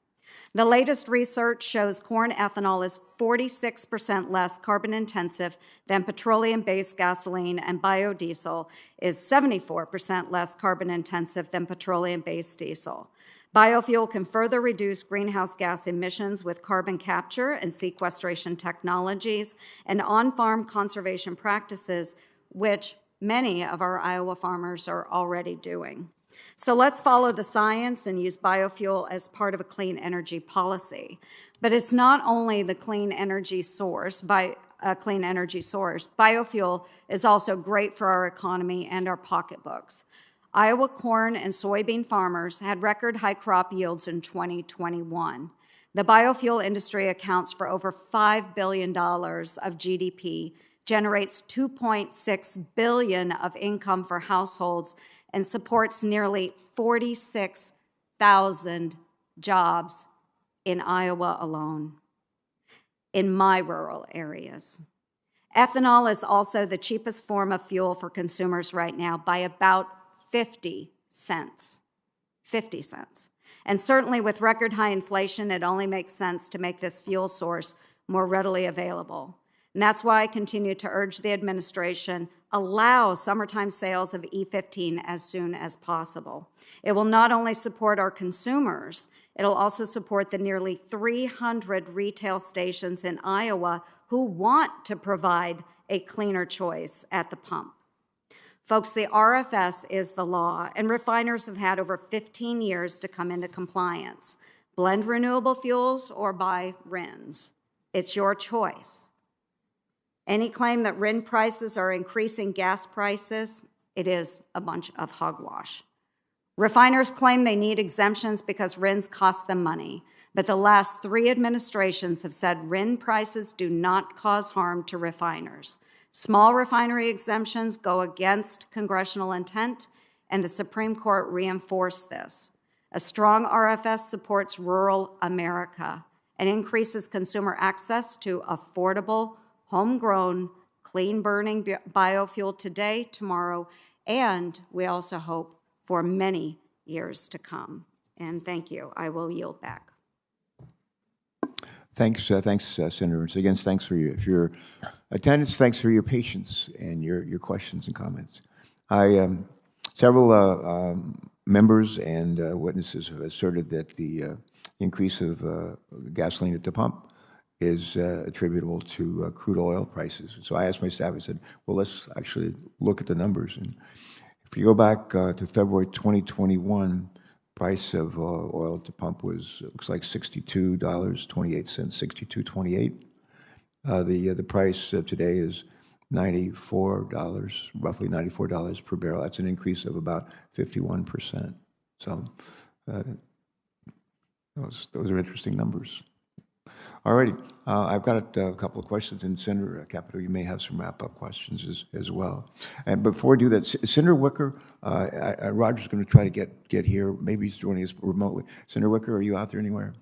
The latest research shows corn ethanol is 46% less carbon intensive than petroleum-based gasoline, and biodiesel is 74% less carbon intensive than petroleum-based diesel. Biofuel can further reduce greenhouse gas emissions with carbon capture and sequestration technologies and on-farm conservation practices, which many of our Iowa farmers are already doing. So let's follow the science and use biofuel as part of a clean energy policy. But it's not only the clean energy source, biofuel is also great for our economy and our pocketbooks. Iowa corn and soybean farmers had record high crop yields in 2021. The biofuel industry accounts for over $5 billion of GDP, generates $2.6 billion of income for households, and supports nearly 46,000 jobs in Iowa alone, in my rural areas. Ethanol is also the cheapest form of fuel for consumers right now by about 50 cents. 50 cents. And certainly with record high inflation, it only makes sense to make this fuel source more readily available. And that's why I continue to urge the administration, allow summertime sales of E15 as soon as possible. It will not only support our consumers, it'll also support the nearly 300 retail stations in Iowa who want to provide a cleaner choice at the pump. Folks, the RFS is the law, and refiners have had over 15 years to come into compliance. Blend renewable fuels or buy RINs. It's your choice. Any claim that RIN prices are increasing gas prices, it is a bunch of hogwash. Refiners claim they need exemptions because RINs cost them money. but the last 3 administrations have said RIN prices do not cause harm to refiners. Small refinery exemptions go against congressional intent, and the Supreme Court reinforced this. A strong RFS supports rural America and increases consumer access to affordable, homegrown, clean-burning biofuel today, tomorrow, and we also hope for many years to come. And thank you. I will yield back. Thanks, Senator. So again, thanks for your attendance. Thanks for your patience and your questions and comments. Several members and witnesses have asserted that the increase of gasoline at the pump is attributable to crude oil prices. So I asked my staff, I said, well, let's actually look at the numbers. And if you go back to February 2021, price of oil at the pump was, it looks like $62.28, $62.28. The price today is $94, roughly $94 per barrel. That's an increase of about 51%. So those are interesting numbers. All righty, I've got a couple of questions, and Senator Capito, you may have some wrap-up questions as well. And before we do that, Senator Wicker, Roger's going to try to get here. Maybe he's joining us remotely. Senator Wicker, are you out there anywhere?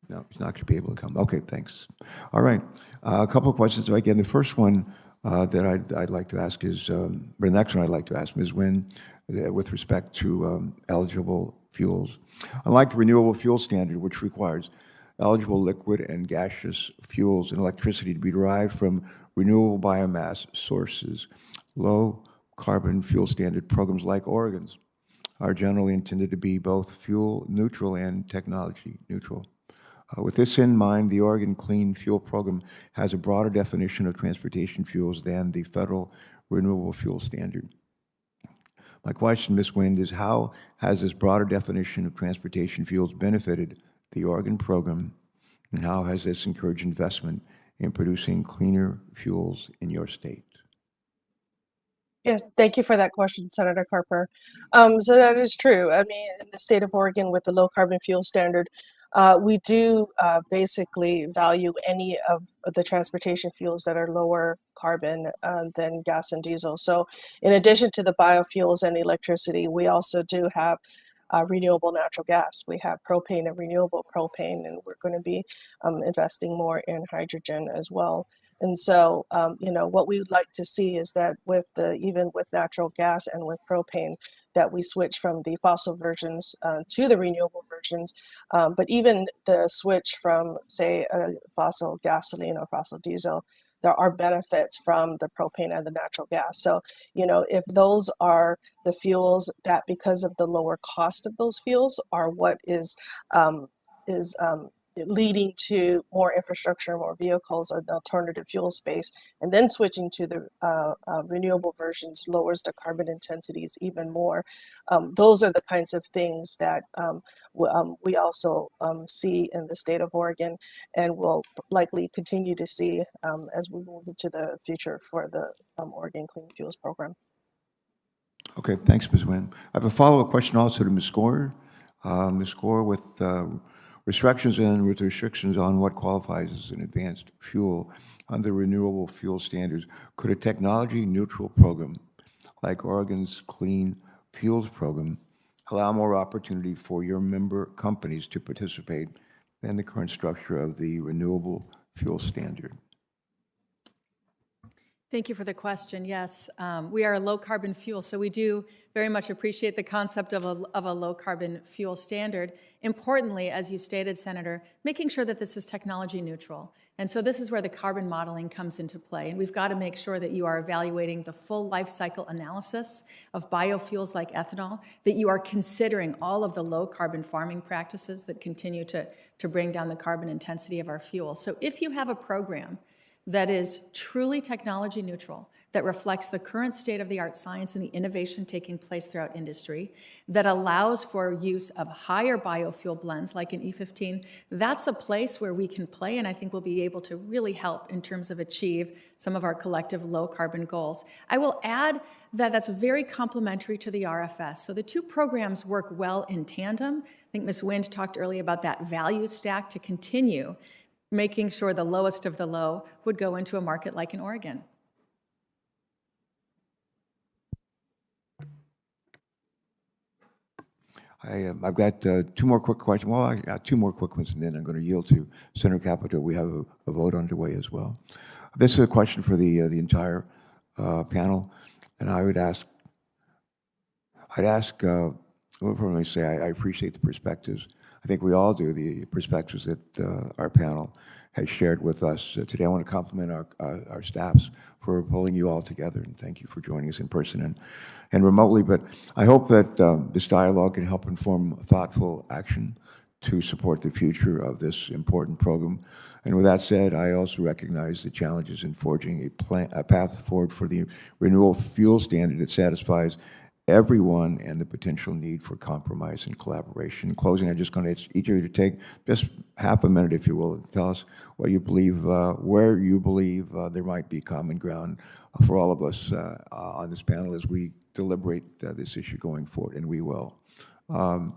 No, he's not going to be able to come. Okay, thanks. All right, a couple of questions. Again, the first one that I'd like to ask is, or the next one I'd like to ask Ms. Nguyen, with respect to eligible fuels. Unlike the Renewable Fuel Standard, which requires eligible liquid and gaseous fuels and electricity to be derived from renewable biomass sources, low-carbon fuel standard programs like Oregon's are generally intended to be both fuel neutral and technology neutral. With this in mind, the Oregon Clean Fuel Program has a broader definition of transportation fuels than the federal Renewable Fuel Standard. My question, Ms. Nguyen, is how has this broader definition of transportation fuels benefited the Oregon program, and how has this encouraged investment in producing cleaner fuels in your state? Yes, thank you for that question, Senator Carper. So that is true. I mean, in the state of Oregon with the low carbon fuel standard, we do basically value any of the transportation fuels that are lower carbon than gas and diesel. So in addition to the biofuels and electricity, we also do have renewable natural gas. We have propane and renewable propane, and we're going to be investing more in hydrogen as well. And so, what we would like to see is that even with natural gas and with propane, that we switch from the fossil versions to the renewable versions. But even the switch from, say, fossil gasoline or fossil diesel, there are benefits from the propane and the natural gas. So, if those are the fuels that, because of the lower cost of those fuels, are what is leading to more infrastructure, more vehicles, an alternative fuel space, and then switching to the renewable versions lowers the carbon intensities even more. Those are the kinds of things that we also see in the state of Oregon, and will likely continue to see as we move into the future for the Oregon Clean Fuels Program. Okay, thanks, Ms. Nguyen. I have a follow-up question also to Ms. Score. Ms. Score, with restrictions on what qualifies as an advanced fuel under renewable fuel standards, could a technology-neutral program like Oregon's Clean Fuels Program allow more opportunity for your member companies to participate than the current structure of the Renewable Fuel Standard? Thank you for the question. Yes, we are a low-carbon fuel, so we do very much appreciate the concept of a low-carbon fuel standard. Importantly, as you stated, Senator, making sure that this is technology neutral. And so this is where the carbon modeling comes into play. And we've got to make sure that you are evaluating the full life cycle analysis of biofuels like ethanol, that you are considering all of the low-carbon farming practices that continue to bring down the carbon intensity of our fuel. So if you have a program that is truly technology neutral, that reflects the current state-of-the-art science and the innovation taking place throughout industry, that allows for use of higher biofuel blends like in E15, that's a place where we can play, and I think we'll be able to really help in terms of achieve some of our collective low-carbon goals. I will add that that's very complementary to the RFS. So the two programs work well in tandem. I think Ms. Wind talked earlier about that value stack to continue making sure the lowest of the low would go into a market like in Oregon. I've got two more quick questions. Well, I got two more quick ones, and then I'm going to yield to Senator Capito. We have a vote underway as well. This is a question for the entire panel, and I'd ask. Well, let me say I appreciate the perspectives. I think we all do, the perspectives that our panel has shared with us today. I want to compliment our staffs for pulling you all together, and thank you for joining us in person and remotely. But I hope that this dialogue can help inform thoughtful action to support the future of this important program. And with that said, I also recognize the challenges in forging a path forward for the Renewable Fuel Standard that satisfies everyone and the potential need for compromise and collaboration. In closing, I'm just going to ask each of you to take just half a minute, if you will, and tell us what you believe, where you believe there might be common ground for all of us on this panel as we deliberate this issue going forward, and we will. Ms.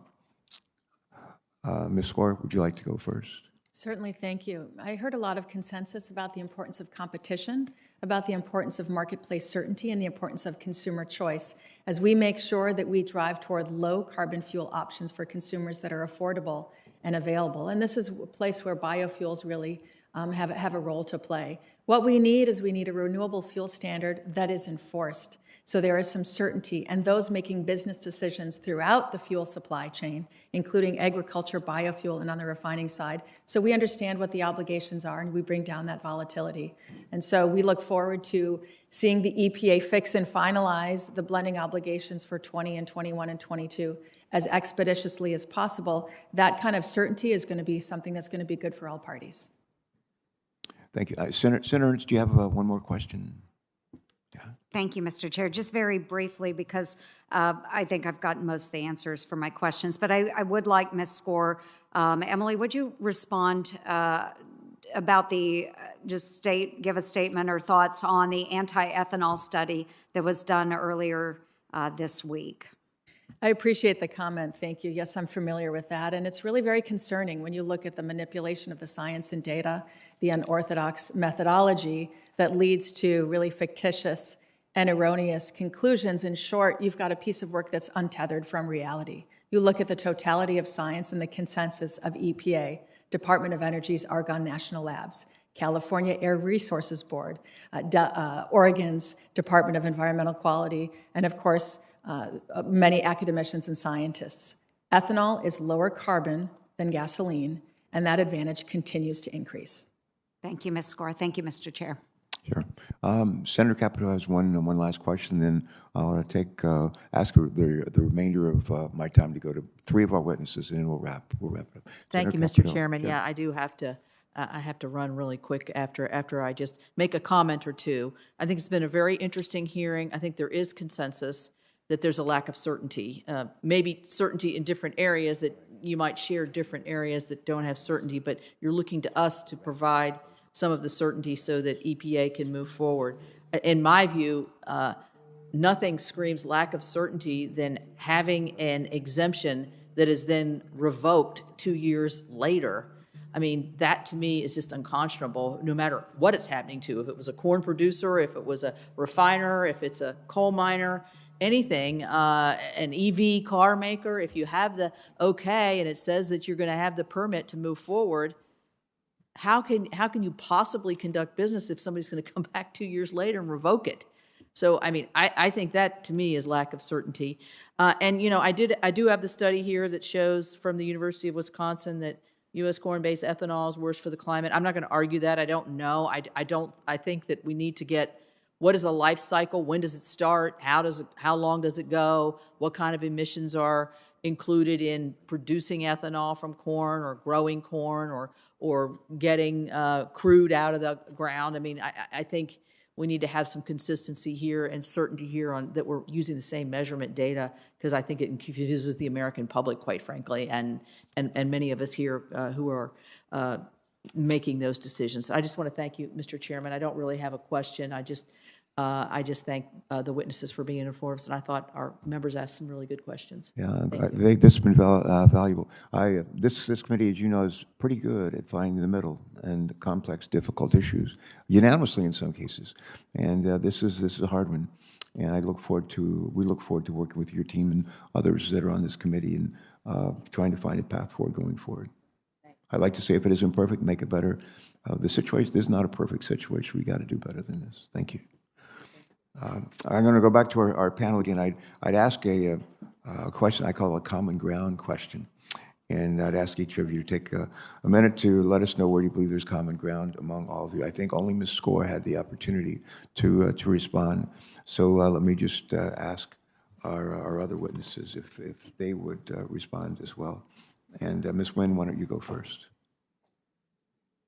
Skor, would you like to go first? Certainly, thank you. I heard a lot of consensus about the importance of competition, about the importance of marketplace certainty, and the importance of consumer choice as we make sure that we drive toward low carbon fuel options for consumers that are affordable and available. And this is a place where biofuels really have a role to play. What we need is a renewable fuel standard that is enforced. So there is some certainty, and those making business decisions throughout the fuel supply chain, including agriculture, biofuel, and on the refining side. So we understand what the obligations are, and we bring down that volatility. And so we look forward to seeing the EPA fix and finalize the blending obligations for 20 and 21 and 22 as expeditiously as possible. That kind of certainty is going to be something that's going to be good for all parties. Thank you. Senator Ernst, do you have one more question? Thank you, Mr. Chair. Just very briefly, because I think I've gotten most of the answers for my questions, but I would like Ms. Skor, Emily, would you respond about give a statement or thoughts on the anti-ethanol study that was done earlier this week? I appreciate the comment. Thank you. Yes, I'm familiar with that. And it's really very concerning when you look at the manipulation of the science and data, the unorthodox methodology that leads to really fictitious and erroneous conclusions. In short, you've got a piece of work that's untethered from reality. You look at the totality of science and the consensus of EPA, Department of Energy's Argonne National Labs, California Air Resources Board, Oregon's Department of Environmental Quality, and of course, many academicians and scientists. Ethanol is lower carbon than gasoline, and that advantage continues to increase. Thank you, Ms. Skor. Thank you, Mr. Chair. Sure. Senator Capito has one last question, then I want to ask the remainder of my time to go to three of our witnesses, and then we'll wrap it up. Thank you, Mr. Chairman. Yeah, I do have to. I have to run really quick after I just make a comment or two. I think it's been a very interesting hearing. I think there is consensus that there's a lack of certainty, maybe certainty in different areas that you might share different areas that don't have certainty, but you're looking to us to provide some of the certainty so that EPA can move forward. In my view, nothing screams lack of certainty than having an exemption that is then revoked 2 years later. I mean, that to me is just unconscionable, no matter what it's happening to. If it was a corn producer, if it was a refiner, if it's a coal miner, anything, an EV car maker, if you have the okay and it says that you're going to have the permit to move forward, how can you possibly conduct business if somebody's going to come back 2 years later and revoke it? So, I mean, I think that to me is lack of certainty. And you know, I do have the study here that shows from the University of Wisconsin that U.S. corn-based ethanol is worse for the climate. I'm not going to argue that. I don't know. I think that we need to get what is a life cycle? When does it start? How long does it go? What kind of emissions are included in producing ethanol from corn or growing corn, or or getting crude out of the ground. I mean, I think we need to have some consistency here and certainty here on that we're using the same measurement data, because I think it confuses the American public, quite frankly, and many of us here who are making those decisions. I just want to thank you, Mr. Chairman. I don't really have a question. I just thank the witnesses for being informed, and I thought our members asked some really good questions. Yeah, this has been valuable. This committee, as you know, is pretty good at finding the middle and the complex, difficult issues, unanimously in some cases. And this is a hard one. And we look forward to working with your team and others that are on this committee and trying to find a path forward going forward. I'd like to say, if it isn't perfect, make it better. The situation, this is not a perfect situation. We got to do better than this. Thank you. I'm going to go back to our panel again. I'd ask a question I call a common ground question. And I'd ask each of you to take a minute to let us know where you believe there's common ground among all of you. I think only Ms. Score had the opportunity to respond. So let me just ask our other witnesses if they would respond as well. And Ms. Nguyen, why don't you go first?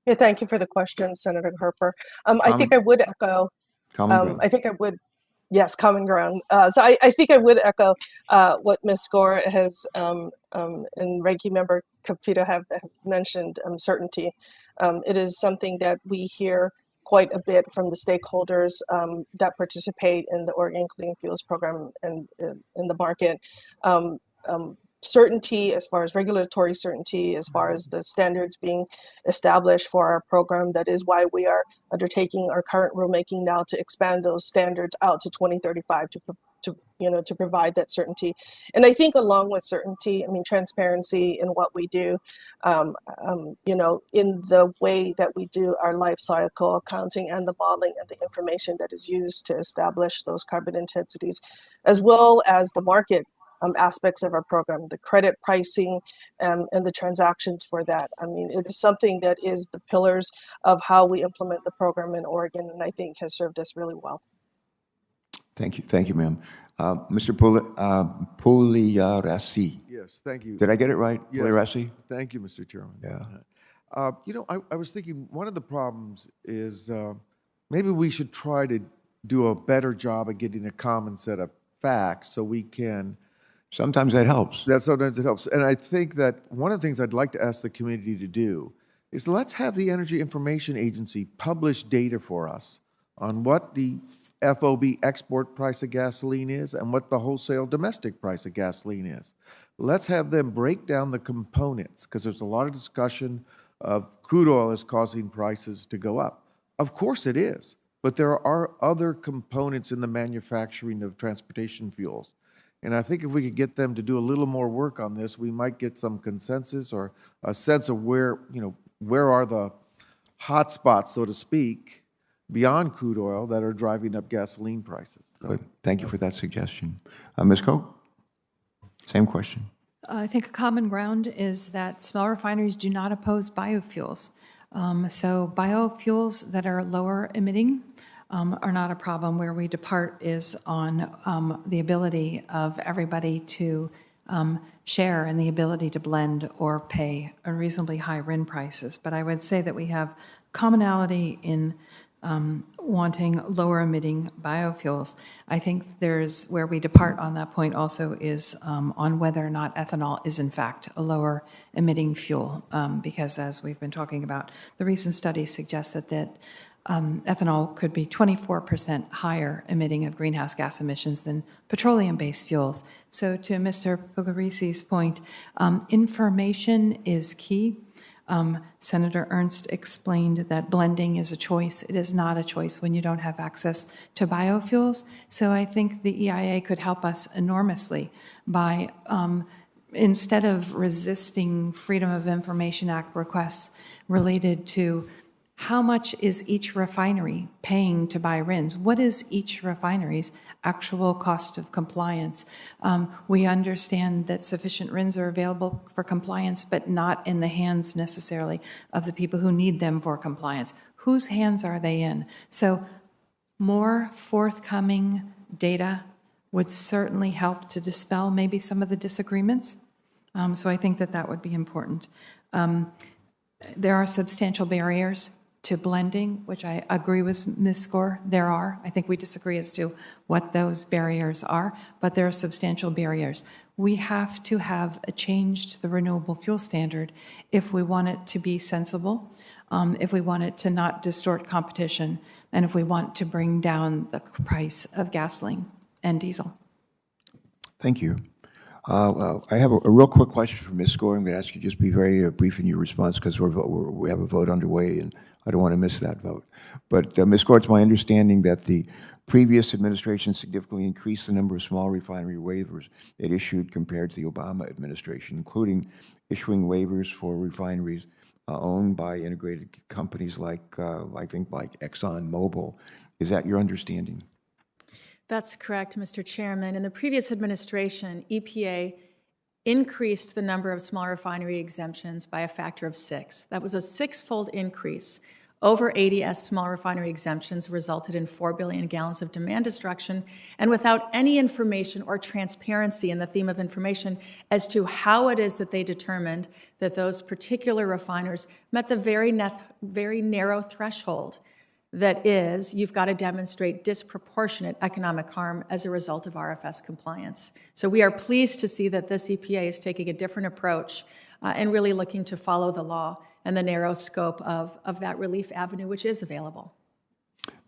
Yeah, thank you for the question, Senator Carper. I think I would echo. Common ground. I think I would. Yes, common ground. So I think I would echo what Ms. Score has and Ranking Member Capito have mentioned, certainty. It is something that we hear quite a bit from the stakeholders that participate in the Oregon Clean Fuels Program and in the market. Certainty as far as regulatory certainty, as far as the standards being established for our program. That is why we are undertaking our current rulemaking now to expand those standards out to 2035 to provide that certainty. And I think along with certainty, I mean, transparency in what we do, in the way that we do our life cycle accounting and the modeling and the information that is used to establish those carbon intensities, as well as the market aspects of our program, the credit pricing and the transactions for that. I mean, it is something that is the pillars of how we implement the program in Oregon, and I think has served us really well. Thank you, ma'am. Mr. Pugliaresi. Yes, thank you. Did I get it right? Yes. Pugliaresi? Thank you, Mr. Chairman. Yeah. I was thinking one of the problems is maybe we should try to do a better job of getting a common set of facts so we can. Sometimes that helps. Sometimes it helps. And I think that one of the things I'd like to ask the community to do is let's have the Energy Information Agency publish data for us on what the FOB export price of gasoline is and what the wholesale domestic price of gasoline is. Let's have them break down the components, because there's a lot of discussion of crude oil is causing prices to go up. Of course it is, but there are other components in the manufacturing of transportation fuels. And I think if we could get them to do a little more work on this, we might get some consensus or a sense of where are the hot spots, so to speak, beyond crude oil that are driving up gasoline prices. Good. Thank you for that suggestion. Ms. Koch, same question. I think a common ground is that small refineries do not oppose biofuels. So biofuels that are lower emitting are not a problem. Where we depart is on the ability of everybody to share and the ability to blend or pay unreasonably high RIN prices. But I would say that we have commonality in wanting lower emitting biofuels. I think there's where we depart on that point also is on whether or not ethanol is in fact a lower emitting fuel, because as we've been talking about, the recent study suggests that ethanol could be 24% higher emitting of greenhouse gas emissions than petroleum-based fuels. So to Mr. Pugliaresi's point, information is key. Senator Ernst explained that blending is a choice. It is not a choice when you don't have access to biofuels. So I think the EIA could help us enormously by, instead of resisting Freedom of Information Act requests related to how much is each refinery paying to buy RINs? What is each refinery's actual cost of compliance? We understand that sufficient RINs are available for compliance, but not in the hands necessarily of the people who need them for compliance. Whose hands are they in? So more forthcoming data would certainly help to dispel maybe some of the disagreements. So I think that would be important. there are substantial barriers to blending, which I agree with Ms. Score. There are. I think we disagree as to what those barriers are, but there are substantial barriers. We have to have a change to the renewable fuel standard if we want it to be sensible, if we want it to not distort competition, and if we want to bring down the price of gasoline and diesel. Thank you. I have a real quick question for Ms. Score. I'm going to ask you to just be very brief in your response because we have a vote underway and I don't want to miss that vote. But Ms. Score, it's my understanding that the previous administration significantly increased the number of small refinery waivers it issued compared to the Obama administration, including issuing waivers for refineries owned by integrated companies like, I think, like ExxonMobil. Is that your understanding? That's correct, Mr. Chairman. In the previous administration, EPA increased the number of small refinery exemptions by a factor of 6. That was a 6-fold increase. Over 80 small refinery exemptions resulted in 4 billion gallons of demand destruction, and without any information or transparency in the theme of information as to how it is that they determined that those particular refiners met the very narrow threshold that is, you've got to demonstrate disproportionate economic harm as a result of RFS compliance. So we are pleased to see that this EPA is taking a different approach and really looking to follow the law and the narrow scope of that relief avenue, which is available.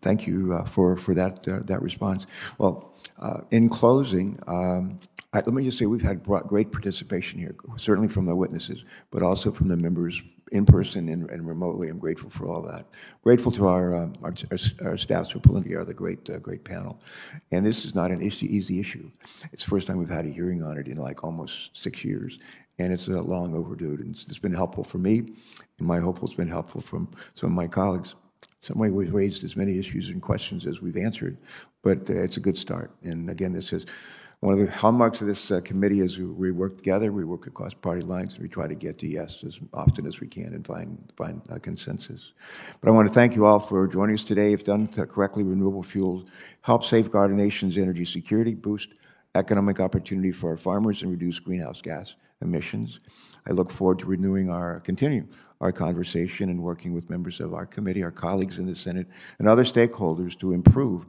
Thank you for that response. Well, in closing, let me just say we've had great participation here, certainly from the witnesses, but also from the members in person and remotely. I'm grateful for all that. Grateful to our staffs for pulling together the great panel. And this is not an easy issue. It's the first time we've had a hearing on it in like almost 6 years, and it's long overdue. And it's been helpful for me, and my hope it's been helpful from some of my colleagues. Some way we've raised as many issues and questions as we've answered, but it's a good start. And again, this is one of the hallmarks of this committee is we work together, we work across party lines, and we try to get to yes as often as we can and find consensus. But I want to thank you all for joining us today. If done correctly, renewable fuels help safeguard our nation's energy security, boost economic opportunity for our farmers, and reduce greenhouse gas emissions. I look forward to continuing our conversation and working with members of our committee, our colleagues in the Senate, and other stakeholders to improve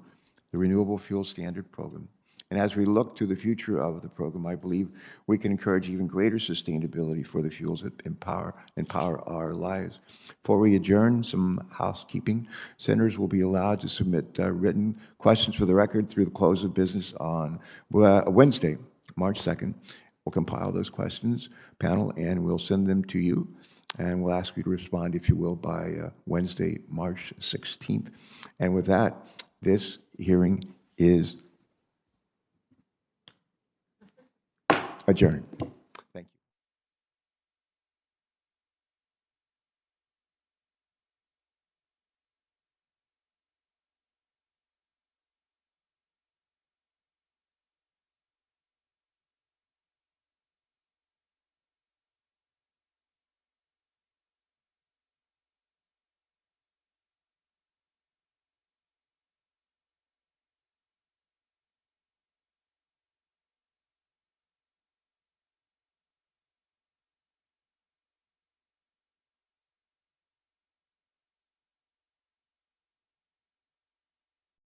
the Renewable Fuel Standard program. And as we look to the future of the program, I believe we can encourage even greater sustainability for the fuels that empower our lives. Before we adjourn, some housekeeping. Senators will be allowed to submit written questions for the record through the close of business on Wednesday, March 2nd. We'll compile those questions, panel, and we'll send them to you. And we'll ask you to respond, if you will, by Wednesday, March 16th. And with that, this hearing is adjourned.